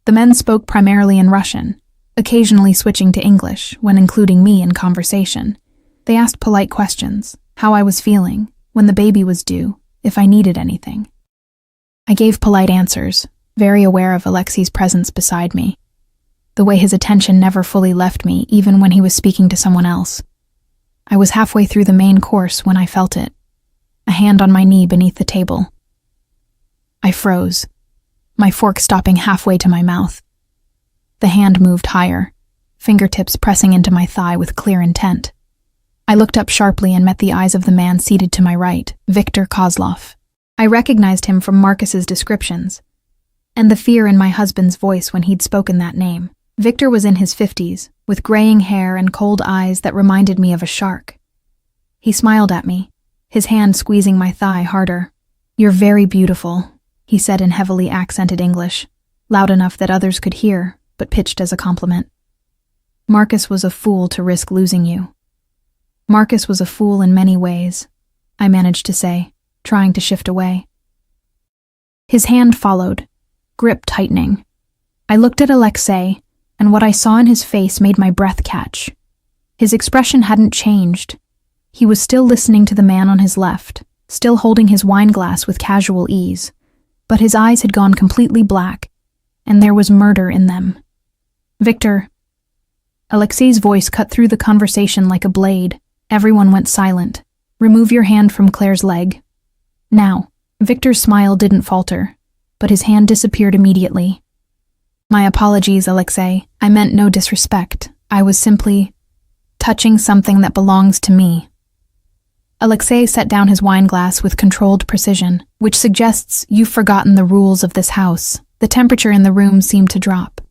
The men spoke primarily in Russian, occasionally switching to English when including me in conversation. They asked polite questions, how I was feeling, when the baby was due, if I needed anything. I gave polite answers, very aware of Alexei's presence beside me, the way his attention never fully left me even when he was speaking to someone else. I was halfway through the main course when I felt it, a hand on my knee beneath the table. I froze, my fork stopping halfway to my mouth. The hand moved higher, fingertips pressing into my thigh with clear intent. I looked up sharply and met the eyes of the man seated to my right, Viktor Kozlov. I recognized him from Marcus's descriptions, and the fear in my husband's voice when he'd spoken that name. Viktor was in his 50s, with graying hair and cold eyes that reminded me of a shark. He smiled at me, his hand squeezing my thigh harder. "You're very beautiful," he said in heavily accented English, loud enough that others could hear, but pitched as a compliment. "Marcus was a fool to risk losing you." "Marcus was a fool in many ways," I managed to say, trying to shift away. His hand followed, grip tightening. I looked at Alexei, and what I saw in his face made my breath catch. His expression hadn't changed. He was still listening to the man on his left, still holding his wine glass with casual ease, but his eyes had gone completely black, and there was murder in them. "Viktor." Alexei's voice cut through the conversation like a blade. Everyone went silent. "Remove your hand from Claire's leg." "Now." Viktor's smile didn't falter, but his hand disappeared immediately. "My apologies, Alexei. I meant no disrespect. I was simply touching something that belongs to me." Alexei set down his wine glass with controlled precision, which suggests you've forgotten the rules of this house. The temperature in the room seemed to drop.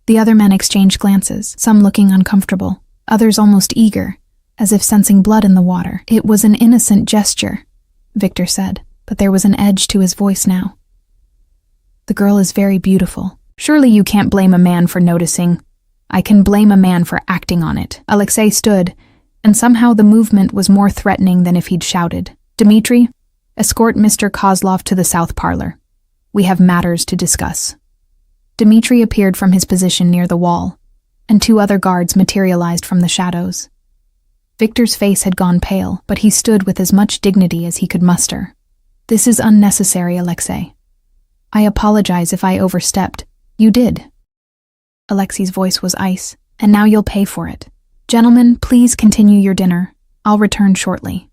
The other men exchanged glances, some looking uncomfortable, others almost eager, as if sensing blood in the water. "It was an innocent gesture," Viktor said, but there was an edge to his voice now. "The girl is very beautiful. Surely you can't blame a man for noticing." "I can blame a man for acting on it." Alexei stood, and somehow the movement was more threatening than if he'd shouted. "Dmitri, escort Mr. Kozlov to the south parlor. We have matters to discuss." Dmitri appeared from his position near the wall, and two other guards materialized from the shadows. Viktor's face had gone pale, but he stood with as much dignity as he could muster. "This is unnecessary, Alexei. I apologize if I overstepped." "You did." Alexei's voice was ice. "And now you'll pay for it. Gentlemen, please continue your dinner. I'll return shortly."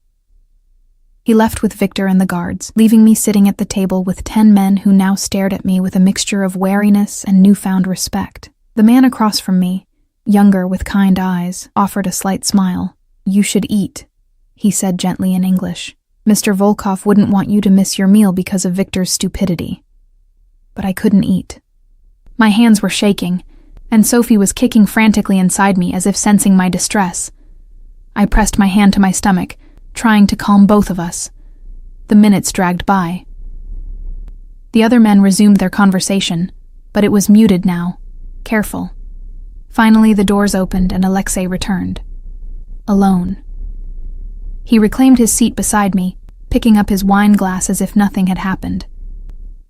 He left with Viktor and the guards, leaving me sitting at the table with 10 men who now stared at me with a mixture of wariness and newfound respect. The man across from me, younger with kind eyes, offered a slight smile. "You should eat," he said gently in English. "Mr. Volkov wouldn't want you to miss your meal because of Viktor's stupidity." But I couldn't eat. My hands were shaking, and Sophie was kicking frantically inside me as if sensing my distress. I pressed my hand to my stomach, trying to calm both of us. The minutes dragged by. The other men resumed their conversation, but it was muted now, careful. Finally, the doors opened and Alexei returned. Alone. He reclaimed his seat beside me, picking up his wine glass as if nothing had happened.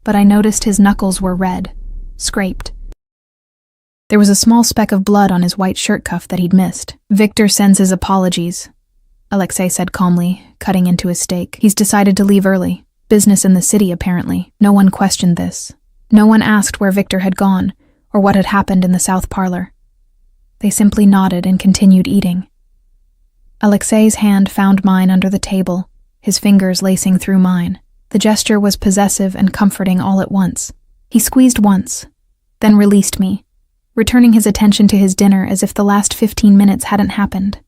But I noticed his knuckles were red, scraped. There was a small speck of blood on his white shirt cuff that he'd missed. "Viktor sends his apologies," Alexei said calmly, cutting into his steak. "He's decided to leave early. Business in the city, apparently. No one questioned this. No one asked where Viktor had gone, or what had happened in the south parlor. They simply nodded and continued eating." Alexei's hand found mine under the table, his fingers lacing through mine. The gesture was possessive and comforting all at once. He squeezed once, then released me, returning his attention to his dinner as if the last 15 minutes hadn't happened.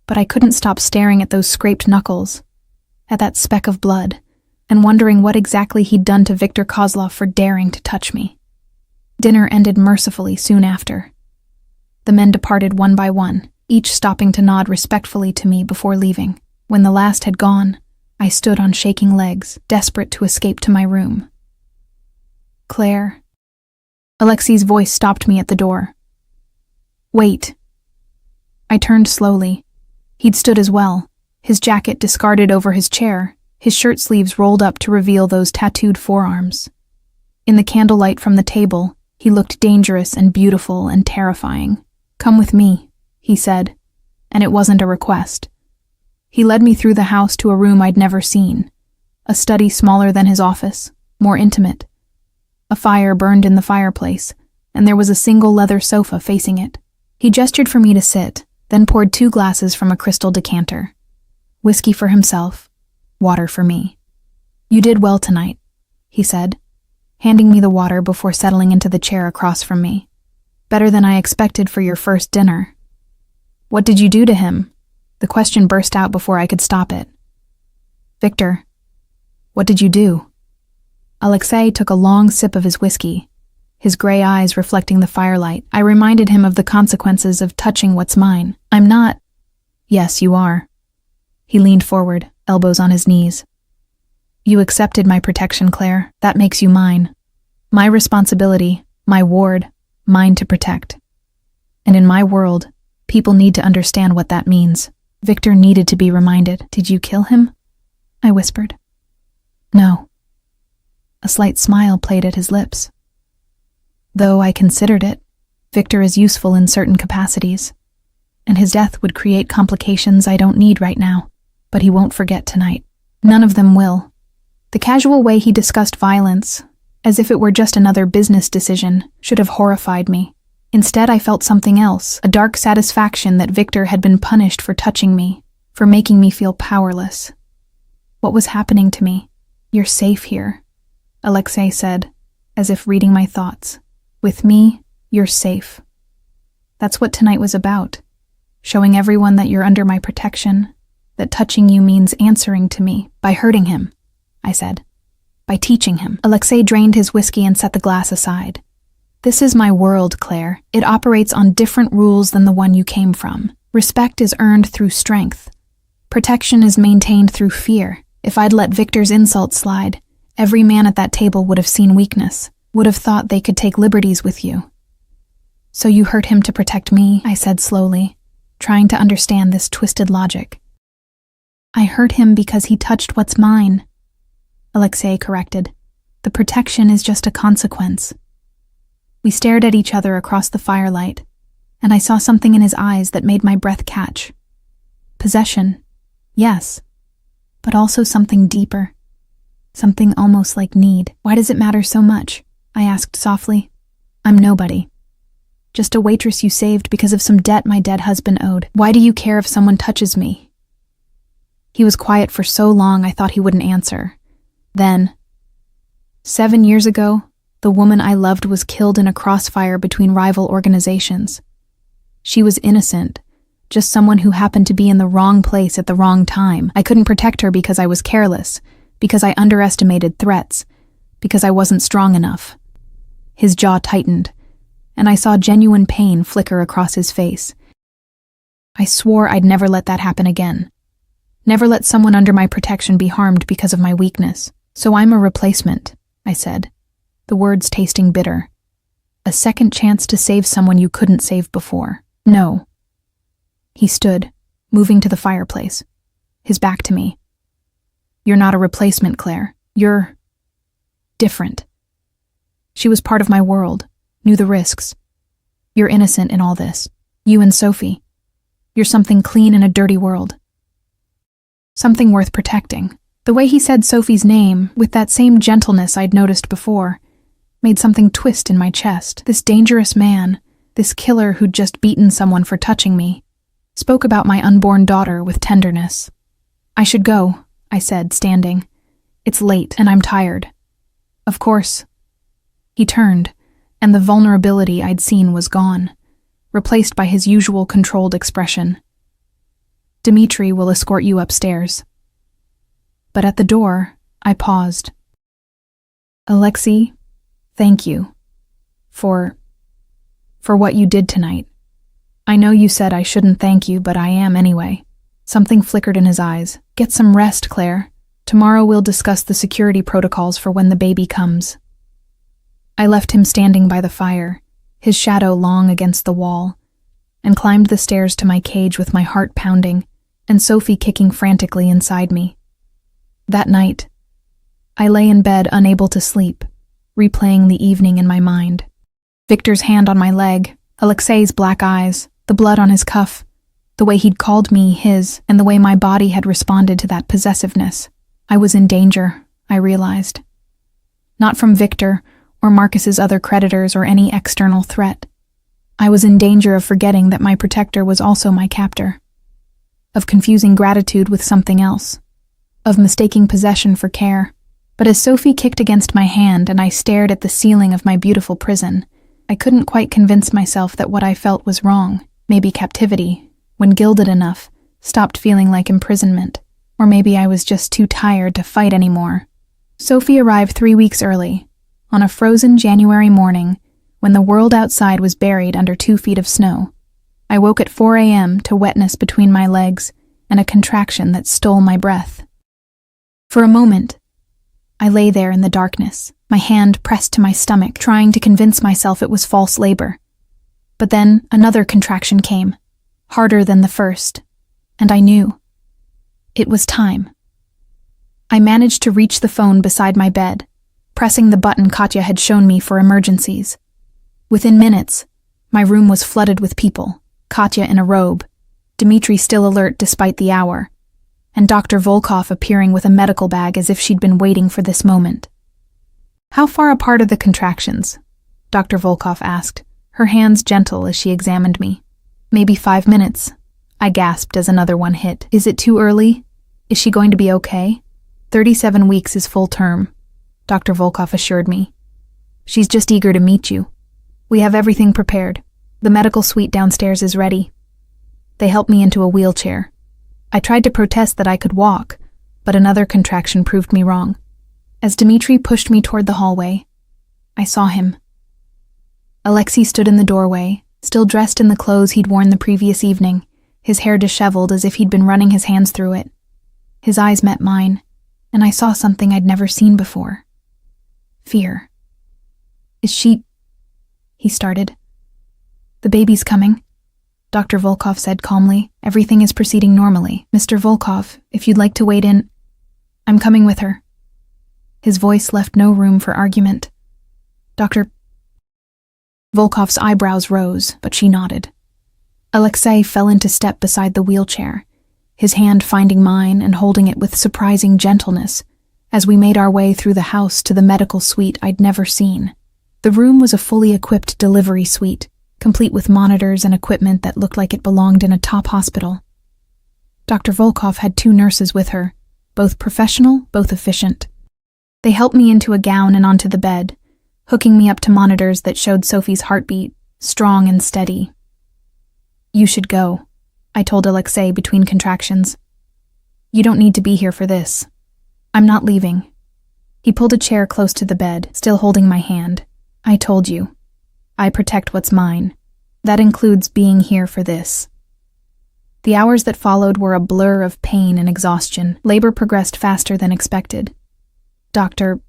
But I couldn't stop staring at those scraped knuckles, at that speck of blood, and wondering what exactly he'd done to Viktor Kozlov for daring to touch me. Dinner ended mercifully soon after. The men departed one by one, each stopping to nod respectfully to me before leaving. When the last had gone, I stood on shaking legs, desperate to escape to my room. "Claire." Alexei's voice stopped me at the door. "Wait." I turned slowly. He'd stood as well, his jacket discarded over his chair, his shirt sleeves rolled up to reveal those tattooed forearms. In the candlelight from the table, he looked dangerous and beautiful and terrifying. "Come with me," he said, and it wasn't a request. He led me through the house to a room I'd never seen, a study smaller than his office, more intimate. A fire burned in the fireplace, and there was a single leather sofa facing it. He gestured for me to sit, then poured 2 glasses from a crystal decanter. Whiskey for himself, water for me. "You did well tonight," he said, handing me the water before settling into the chair across from me. Better than I expected for your first dinner." "What did you do to him?" The question burst out before I could stop it. "Victor, what did you do?" Alexei took a long sip of his whiskey, his gray eyes reflecting the firelight. I reminded him of the consequences of touching what's mine. "I'm not—" "Yes, you are." He leaned forward, elbows on his knees. "You accepted my protection, Claire. That makes you mine. My responsibility, my ward, mine to protect. And in my world, people need to understand what that means." Victor needed to be reminded. "Did you kill him?" I whispered. "No." A slight smile played at his lips. "Though I considered it, Victor is useful in certain capacities, and his death would create complications I don't need right now, but he won't forget tonight. None of them will." The casual way he discussed violence, as if it were just another business decision, should have horrified me. Instead, I felt something else, a dark satisfaction that Victor had been punished for touching me, for making me feel powerless. What was happening to me? "You're safe here," Alexei said, as if reading my thoughts. "With me, you're safe." That's what tonight was about, showing everyone that you're under my protection, that touching you means answering to me by hurting him, I said. By teaching him. Alexei drained his whiskey and set the glass aside. "This is my world, Claire. It operates on different rules than the one you came from. Respect is earned through strength. Protection is maintained through fear. If I'd let Victor's insult slide, every man at that table would have seen weakness, would have thought they could take liberties with you." "So you hurt him to protect me," I said slowly, trying to understand this twisted logic. "I hurt him because he touched what's mine," Alexei corrected. "The protection is just a consequence." We stared at each other across the firelight, and I saw something in his eyes that made my breath catch. Possession, yes, but also something deeper. Something almost like need. "Why does it matter so much?" I asked softly. "I'm nobody. Just a waitress you saved because of some debt my dead husband owed. Why do you care if someone touches me?" He was quiet for so long I thought he wouldn't answer. Then, 7 years ago, the woman I loved was killed in a crossfire between rival organizations. She was innocent, just someone who happened to be in the wrong place at the wrong time. I couldn't protect her because I was careless, because I underestimated threats, because I wasn't strong enough. His jaw tightened, and I saw genuine pain flicker across his face. I swore I'd never let that happen again. Never let someone under my protection be harmed because of my weakness. "So I'm a replacement," I said, the words tasting bitter. "A second chance to save someone you couldn't save before." "No." He stood, moving to the fireplace, his back to me. "You're not a replacement, Claire. You're different." She was part of my world, knew the risks. "You're innocent in all this. You and Sophie. You're something clean in a dirty world. Something worth protecting." The way he said Sophie's name, with that same gentleness I'd noticed before, made something twist in my chest. This dangerous man, this killer who'd just beaten someone for touching me, spoke about my unborn daughter with tenderness. "I should go," I said, standing. "It's late, and I'm tired." "Of course." He turned, and the vulnerability I'd seen was gone, replaced by his usual controlled expression. "Dmitri will escort you upstairs." But at the door, I paused. "Alexei, thank you. For what you did tonight. I know you said I shouldn't thank you, but I am anyway." Something flickered in his eyes. "Get some rest, Claire. Tomorrow we'll discuss the security protocols for when the baby comes." I left him standing by the fire, his shadow long against the wall, and climbed the stairs to my cage with my heart pounding and Sophie kicking frantically inside me. That night, I lay in bed unable to sleep, replaying the evening in my mind. Victor's hand on my leg, Alexei's black eyes, the blood on his cuff, the way he'd called me his, and the way my body had responded to that possessiveness. I was in danger, I realized. Not from Victor or Marcus's other creditors or any external threat. I was in danger of forgetting that my protector was also my captor, of confusing gratitude with something else, of mistaking possession for care. But as Sophie kicked against my hand and I stared at the ceiling of my beautiful prison, I couldn't quite convince myself that what I felt was wrong. Maybe captivity, when gilded enough, stopped feeling like imprisonment. Or maybe I was just too tired to fight anymore. Sophie arrived 3 weeks early, on a frozen January morning, when the world outside was buried under 2 feet of snow. I woke at 4 a.m. to wetness between my legs and a contraction that stole my breath. For a moment, I lay there in the darkness, my hand pressed to my stomach, trying to convince myself it was false labor. But then another contraction came, harder than the first, and I knew. It was time. I managed to reach the phone beside my bed, pressing the button Katya had shown me for emergencies. Within minutes, my room was flooded with people, Katya in a robe, Dmitri still alert despite the hour, and Dr. Volkov appearing with a medical bag as if she'd been waiting for this moment. "How far apart are the contractions?" Dr. Volkov asked, her hands gentle as she examined me. "Maybe 5 minutes," I gasped as another one hit. "Is it too early? Is she going to be okay?" 37 weeks is full term, Dr. Volkov assured me. "She's just eager to meet you. We have everything prepared. The medical suite downstairs is ready." They helped me into a wheelchair. I tried to protest that I could walk, but another contraction proved me wrong. As Dmitri pushed me toward the hallway, I saw him. Alexei stood in the doorway, still dressed in the clothes he'd worn the previous evening, his hair disheveled as if he'd been running his hands through it. His eyes met mine, and I saw something I'd never seen before. Fear. "Is she—" he started. "The baby's coming," Dr. Volkov said calmly. "Everything is proceeding normally. Mr. Volkov, if you'd like to wait in, I'm coming with her." His voice left no room for argument. "Dr." Volkov's eyebrows rose, but she nodded. Alexei fell into step beside the wheelchair, his hand finding mine and holding it with surprising gentleness as we made our way through the house to the medical suite I'd never seen. The room was a fully equipped delivery suite, complete with monitors and equipment that looked like it belonged in a top hospital. Dr. Volkov had 2 nurses with her, both professional, both efficient. They helped me into a gown and onto the bed, hooking me up to monitors that showed Sophie's heartbeat, strong and steady. "You should go," I told Alexei between contractions. "You don't need to be here for this. I'm not leaving." He pulled a chair close to the bed, still holding my hand. "I told you. I protect what's mine. That includes being here for this." The hours that followed were a blur of pain and exhaustion. Labor progressed faster than expected. Dr.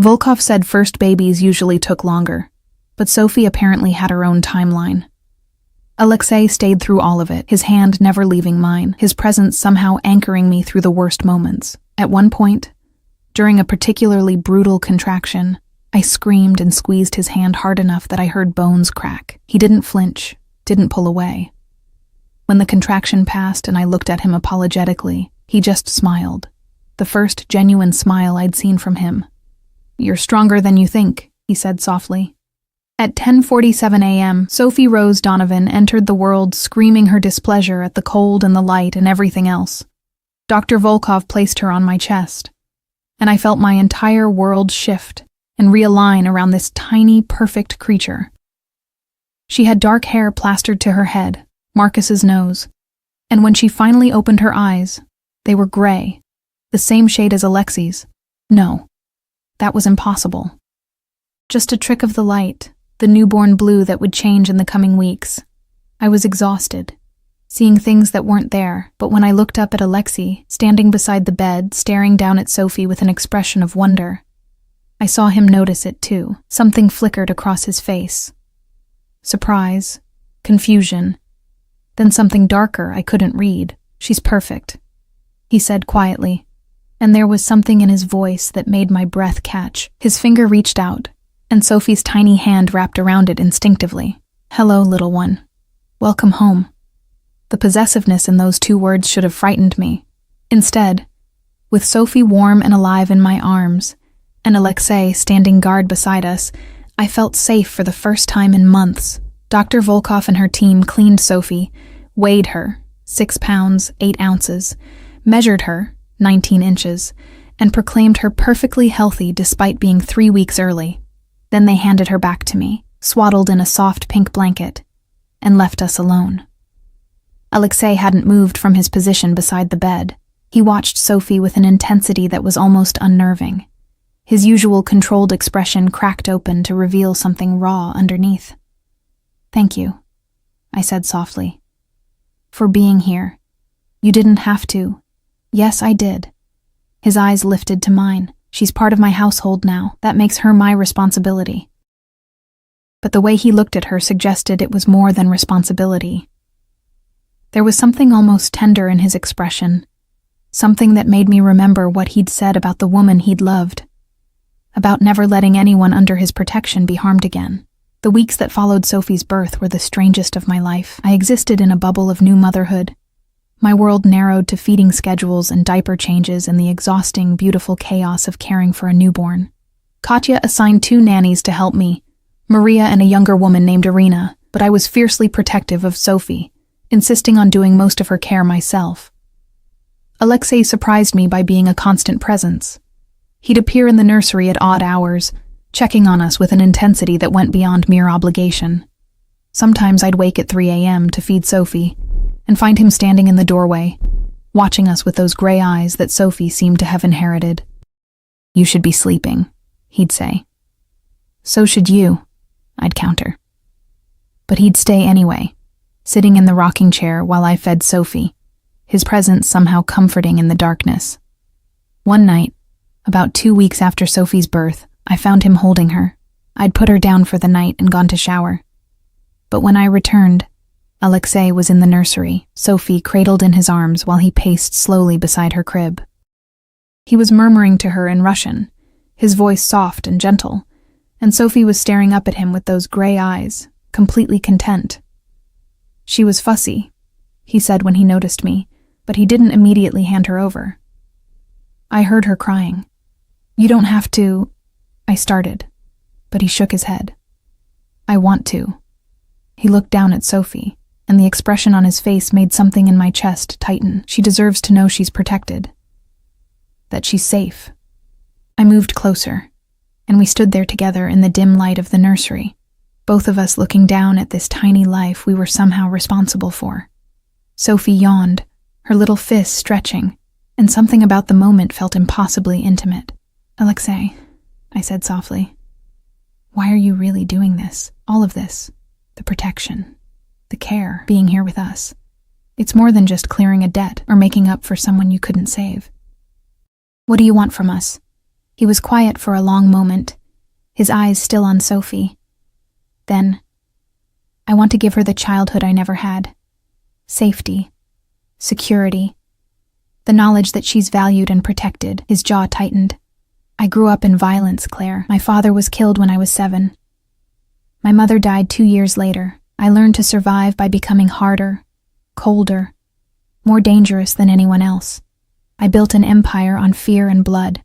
Volkov said first babies usually took longer, but Sophie apparently had her own timeline. Alexei stayed through all of it, his hand never leaving mine, his presence somehow anchoring me through the worst moments. At one point, during a particularly brutal contraction, I screamed and squeezed his hand hard enough that I heard bones crack. He didn't flinch, didn't pull away. When the contraction passed and I looked at him apologetically, he just smiled. The first genuine smile I'd seen from him. "You're stronger than you think," he said softly. At 10:47 a.m., Sophie Rose Donovan entered the world screaming her displeasure at the cold and the light and everything else. Dr. Volkov placed her on my chest, and I felt my entire world shift and realign around this tiny, perfect creature. She had dark hair plastered to her head, Marcus's nose, and when she finally opened her eyes, they were gray, the same shade as Alexei's. No, that was impossible. Just a trick of the light, the newborn blue that would change in the coming weeks. I was exhausted, seeing things that weren't there, but when I looked up at Alexei, standing beside the bed, staring down at Sophie with an expression of wonder, I saw him notice it too. Something flickered across his face. Surprise, confusion, then something darker I couldn't read. "She's perfect," he said quietly, and there was something in his voice that made my breath catch. His finger reached out, and Sophie's tiny hand wrapped around it instinctively. "Hello, little one. Welcome home." The possessiveness in those 2 words should have frightened me. Instead, with Sophie warm and alive in my arms, and Alexei standing guard beside us, I felt safe for the first time in months. Dr. Volkov and her team cleaned Sophie, weighed her, 6 pounds, 8 ounces, measured her, 19 inches, and proclaimed her perfectly healthy despite being 3 weeks early. Then they handed her back to me, swaddled in a soft pink blanket, and left us alone. Alexei hadn't moved from his position beside the bed. He watched Sophie with an intensity that was almost unnerving. His usual controlled expression cracked open to reveal something raw underneath. "Thank you," I said softly, "for being here. You didn't have to." "Yes, I did." His eyes lifted to mine. "She's part of my household now. That makes her my responsibility." But the way he looked at her suggested it was more than responsibility. There was something almost tender in his expression, something that made me remember what he'd said about the woman he'd loved, about never letting anyone under his protection be harmed again. The weeks that followed Sophie's birth were the strangest of my life. I existed in a bubble of new motherhood. My world narrowed to feeding schedules and diaper changes and the exhausting, beautiful chaos of caring for a newborn. Katya assigned 2 nannies to help me, Maria and a younger woman named Irina, but I was fiercely protective of Sophie, insisting on doing most of her care myself. Alexei surprised me by being a constant presence. He'd appear in the nursery at odd hours, checking on us with an intensity that went beyond mere obligation. Sometimes I'd wake at 3 a.m. to feed Sophie, and find him standing in the doorway, watching us with those gray eyes that Sophie seemed to have inherited. "You should be sleeping," he'd say. "So should you," I'd counter. But he'd stay anyway, sitting in the rocking chair while I fed Sophie, his presence somehow comforting in the darkness. One night, about 2 weeks after Sophie's birth, I found him holding her. I'd put her down for the night and gone to shower. But when I returned, Alexei was in the nursery, Sophie cradled in his arms while he paced slowly beside her crib. He was murmuring to her in Russian, his voice soft and gentle, and Sophie was staring up at him with those gray eyes, completely content. "She was fussy," he said when he noticed me, but he didn't immediately hand her over. I heard her crying. "You don't have to," I started, but he shook his head. "I want to." He looked down at Sophie, and the expression on his face made something in my chest tighten. "She deserves to know she's protected, that she's safe." I moved closer, and we stood there together in the dim light of the nursery, both of us looking down at this tiny life we were somehow responsible for. Sophie yawned, her little fists stretching, and something about the moment felt impossibly intimate. "Alexei," I said softly, "why are you really doing this? All of this? The protection, the care, being here with us. It's more than just clearing a debt or making up for someone you couldn't save. What do you want from us?" He was quiet for a long moment, his eyes still on Sophie. Then, "I want to give her the childhood I never had. Safety, security, the knowledge that she's valued and protected." His jaw tightened. "I grew up in violence, Claire. My father was killed when I was 7. My mother died 2 years later. I learned to survive by becoming harder, colder, more dangerous than anyone else. I built an empire on fear and blood."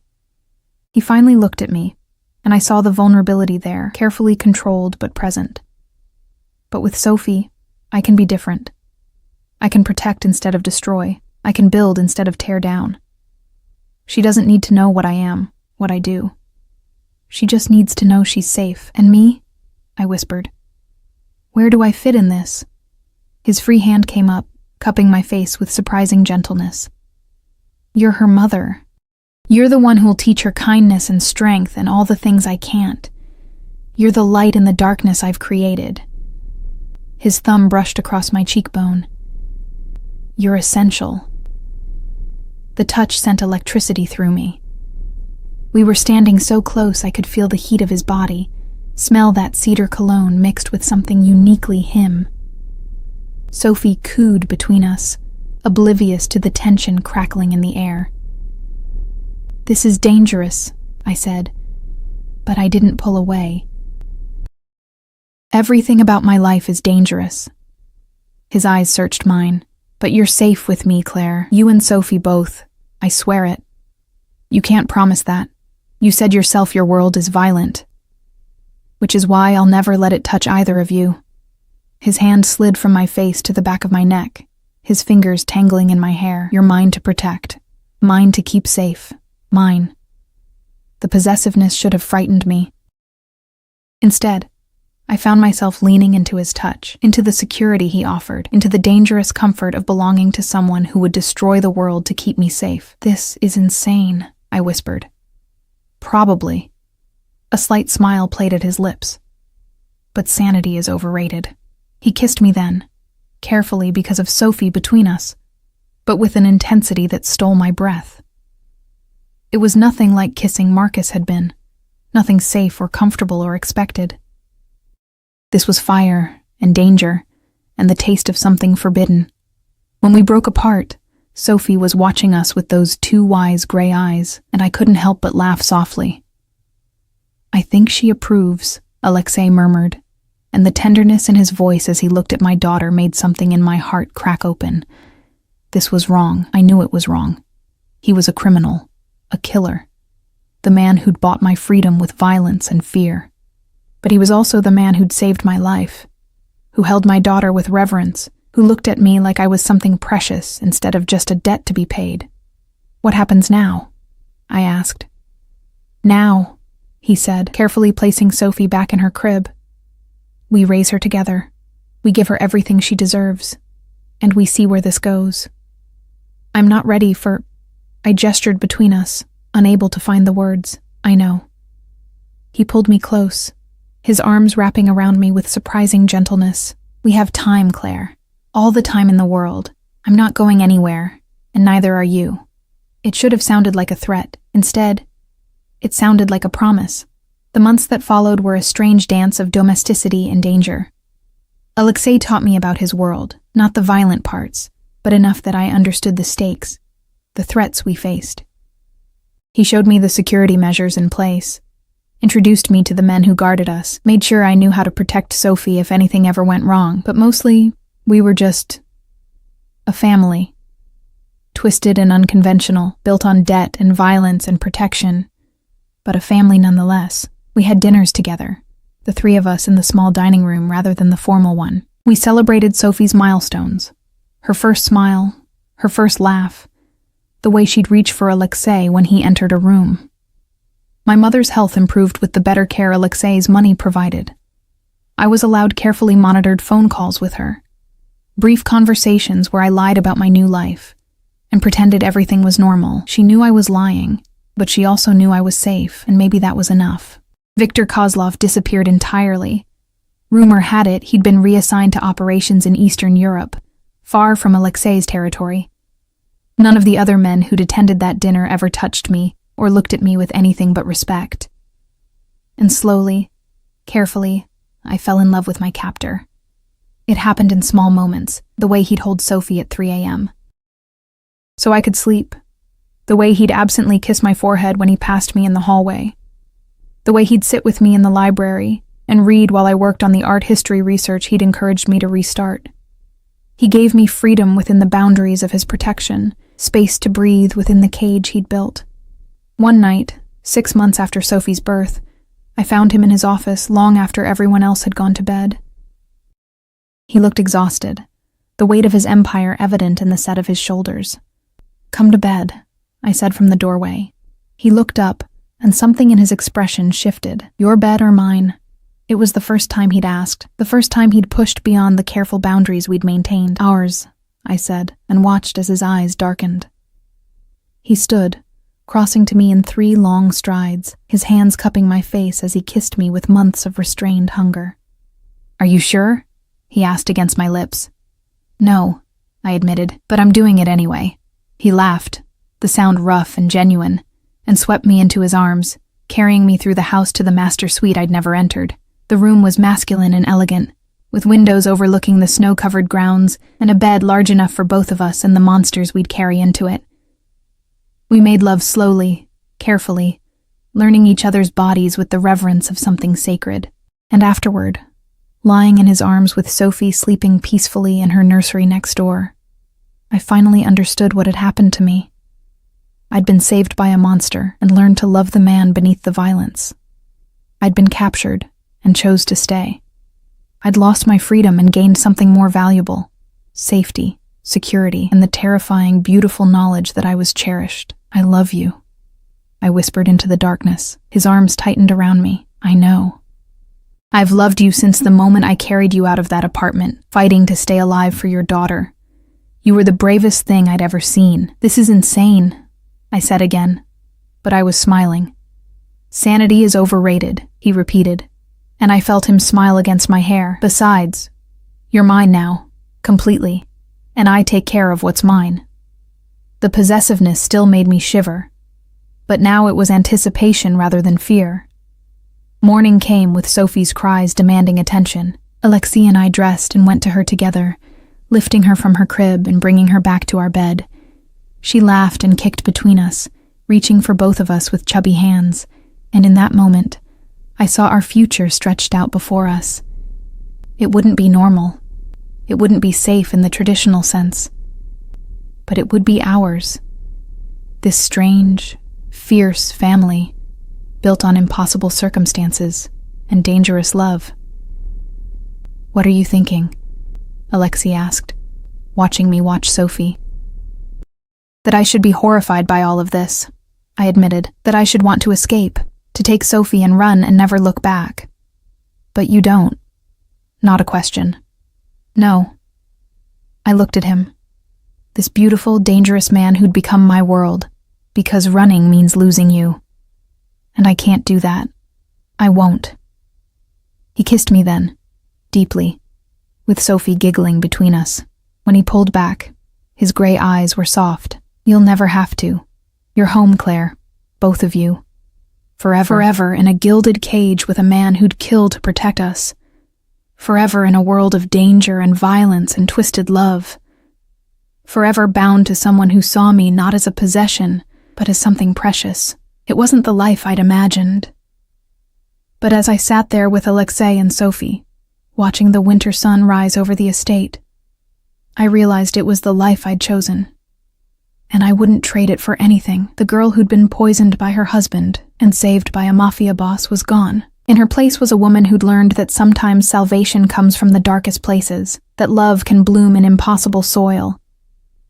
He finally looked at me, and I saw the vulnerability there, carefully controlled but present. "But with Sophie, I can be different. I can protect instead of destroy. I can build instead of tear down. She doesn't need to know what I am, what I do. She just needs to know she's safe. And me?" I whispered. "Where do I fit in this?" His free hand came up, cupping my face with surprising gentleness. "You're her mother. You're the one who'll teach her kindness and strength and all the things I can't. You're the light in the darkness I've created." His thumb brushed across my cheekbone. "You're essential." The touch sent electricity through me. We were standing so close I could feel the heat of his body, smell that cedar cologne mixed with something uniquely him. Sophie cooed between us, oblivious to the tension crackling in the air. "This is dangerous," I said, but I didn't pull away. "Everything about my life is dangerous." His eyes searched mine. "But you're safe with me, Claire. You and Sophie both. I swear it. You can't promise that. You said yourself your world is violent. Which is why I'll never let it touch either of you." His hand slid from my face to the back of my neck, his fingers tangling in my hair. "You're mine to protect. Mine to keep safe. Mine." The possessiveness should have frightened me. Instead, I found myself leaning into his touch, into the security he offered, into the dangerous comfort of belonging to someone who would destroy the world to keep me safe. "This is insane," I whispered. "Probably." A slight smile played at his lips. "But sanity is overrated." He kissed me then, carefully because of Sophie between us, but with an intensity that stole my breath. It was nothing like kissing Marcus had been, nothing safe or comfortable or expected. This was fire and danger and the taste of something forbidden. When we broke apart, Sophie was watching us with those two wise gray eyes, and I couldn't help but laugh softly. "I think she approves," Alexei murmured, and the tenderness in his voice as he looked at my daughter made something in my heart crack open. This was wrong. I knew it was wrong. He was a criminal, a killer, the man who'd bought my freedom with violence and fear. But he was also the man who'd saved my life, who held my daughter with reverence, who looked at me like I was something precious instead of just a debt to be paid. "What happens now?" I asked. "Now," he said, carefully placing Sophie back in her crib. "We raise her together. We give her everything she deserves. And we see where this goes. I'm not ready for—" I gestured between us, unable to find the words. "I know." He pulled me close, his arms wrapping around me with surprising gentleness. "We have time, Claire. All the time in the world. I'm not going anywhere, and neither are you." It should have sounded like a threat. Instead, it sounded like a promise. The months that followed were a strange dance of domesticity and danger. Alexei taught me about his world, not the violent parts, but enough that I understood the stakes, the threats we faced. He showed me the security measures in place, introduced me to the men who guarded us, made sure I knew how to protect Sophie if anything ever went wrong, but mostly, we were just a family. Twisted and unconventional, built on debt and violence and protection, but a family nonetheless. We had dinners together, the three of us in the small dining room rather than the formal one. We celebrated Sophie's milestones, her first smile, her first laugh, the way she'd reach for Alexei when he entered a room. My mother's health improved with the better care Alexei's money provided. I was allowed carefully monitored phone calls with her, brief conversations where I lied about my new life and pretended everything was normal. She knew I was lying, but she also knew I was safe, and maybe that was enough. Viktor Kozlov disappeared entirely. Rumor had it he'd been reassigned to operations in Eastern Europe, far from Alexei's territory. None of the other men who'd attended that dinner ever touched me or looked at me with anything but respect. And slowly, carefully, I fell in love with my captor. It happened in small moments, the way he'd hold Sophie at 3 a.m. so I could sleep, the way he'd absently kiss my forehead when he passed me in the hallway, the way he'd sit with me in the library and read while I worked on the art history research he'd encouraged me to restart. He gave me freedom within the boundaries of his protection, space to breathe within the cage he'd built. One night, 6 months after Sophie's birth, I found him in his office long after everyone else had gone to bed. He looked exhausted, the weight of his empire evident in the set of his shoulders. "Come to bed," I said from the doorway. He looked up, and something in his expression shifted. "Your bed or mine?" It was the first time he'd asked, the first time he'd pushed beyond the careful boundaries we'd maintained. "Ours," I said, and watched as his eyes darkened. He stood, crossing to me in 3 long strides, his hands cupping my face as he kissed me with months of restrained hunger. "Are you sure?" he asked against my lips. "No," I admitted, "but I'm doing it anyway." He laughed, the sound rough and genuine, and swept me into his arms, carrying me through the house to the master suite I'd never entered. The room was masculine and elegant, with windows overlooking the snow-covered grounds and a bed large enough for both of us and the monsters we'd carry into it. We made love slowly, carefully, learning each other's bodies with the reverence of something sacred. And afterward, lying in his arms with Sophie sleeping peacefully in her nursery next door, I finally understood what had happened to me. I'd been saved by a monster and learned to love the man beneath the violence. I'd been captured and chose to stay. I'd lost my freedom and gained something more valuable: safety, security, and the terrifying, beautiful knowledge that I was cherished. "I love you," I whispered into the darkness. His arms tightened around me. "I know." I've loved you since the moment I carried you out of that apartment, fighting to stay alive for your daughter. You were the bravest thing I'd ever seen. This is insane, I said again, but I was smiling. Sanity is overrated, he repeated, and I felt him smile against my hair. Besides, you're mine now, completely, and I take care of what's mine. The possessiveness still made me shiver, but now it was anticipation rather than fear. Morning came with Sophie's cries demanding attention. Alexei and I dressed and went to her together, lifting her from her crib and bringing her back to our bed. She laughed and kicked between us, reaching for both of us with chubby hands, and in that moment, I saw our future stretched out before us. It wouldn't be normal. It wouldn't be safe in the traditional sense. But it would be ours. This strange, fierce family, built on impossible circumstances and dangerous love. What are you thinking? Alexei asked, watching me watch Sophie. That I should be horrified by all of this, I admitted. That I should want to escape, to take Sophie and run and never look back. But you don't. Not a question. No. I looked at him. This beautiful, dangerous man who'd become my world, because running means losing you. And I can't do that. I won't. He kissed me then, deeply, with Sophie giggling between us. When he pulled back, his gray eyes were soft. You'll never have to. You're home, Claire, both of you. Forever in a gilded cage with a man who'd kill to protect us. Forever in a world of danger and violence and twisted love. Forever bound to someone who saw me not as a possession, but as something precious. It wasn't the life I'd imagined. But as I sat there with Alexei and Sophie, watching the winter sun rise over the estate, I realized it was the life I'd chosen. And I wouldn't trade it for anything. The girl who'd been poisoned by her husband and saved by a Mafia boss was gone. In her place was a woman who'd learned that sometimes salvation comes from the darkest places, that love can bloom in impossible soil,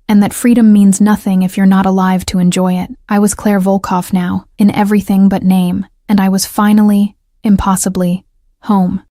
and that freedom means nothing if you're not alive to enjoy it. I was Claire Volkov now, in everything but name, and I was finally, impossibly, home.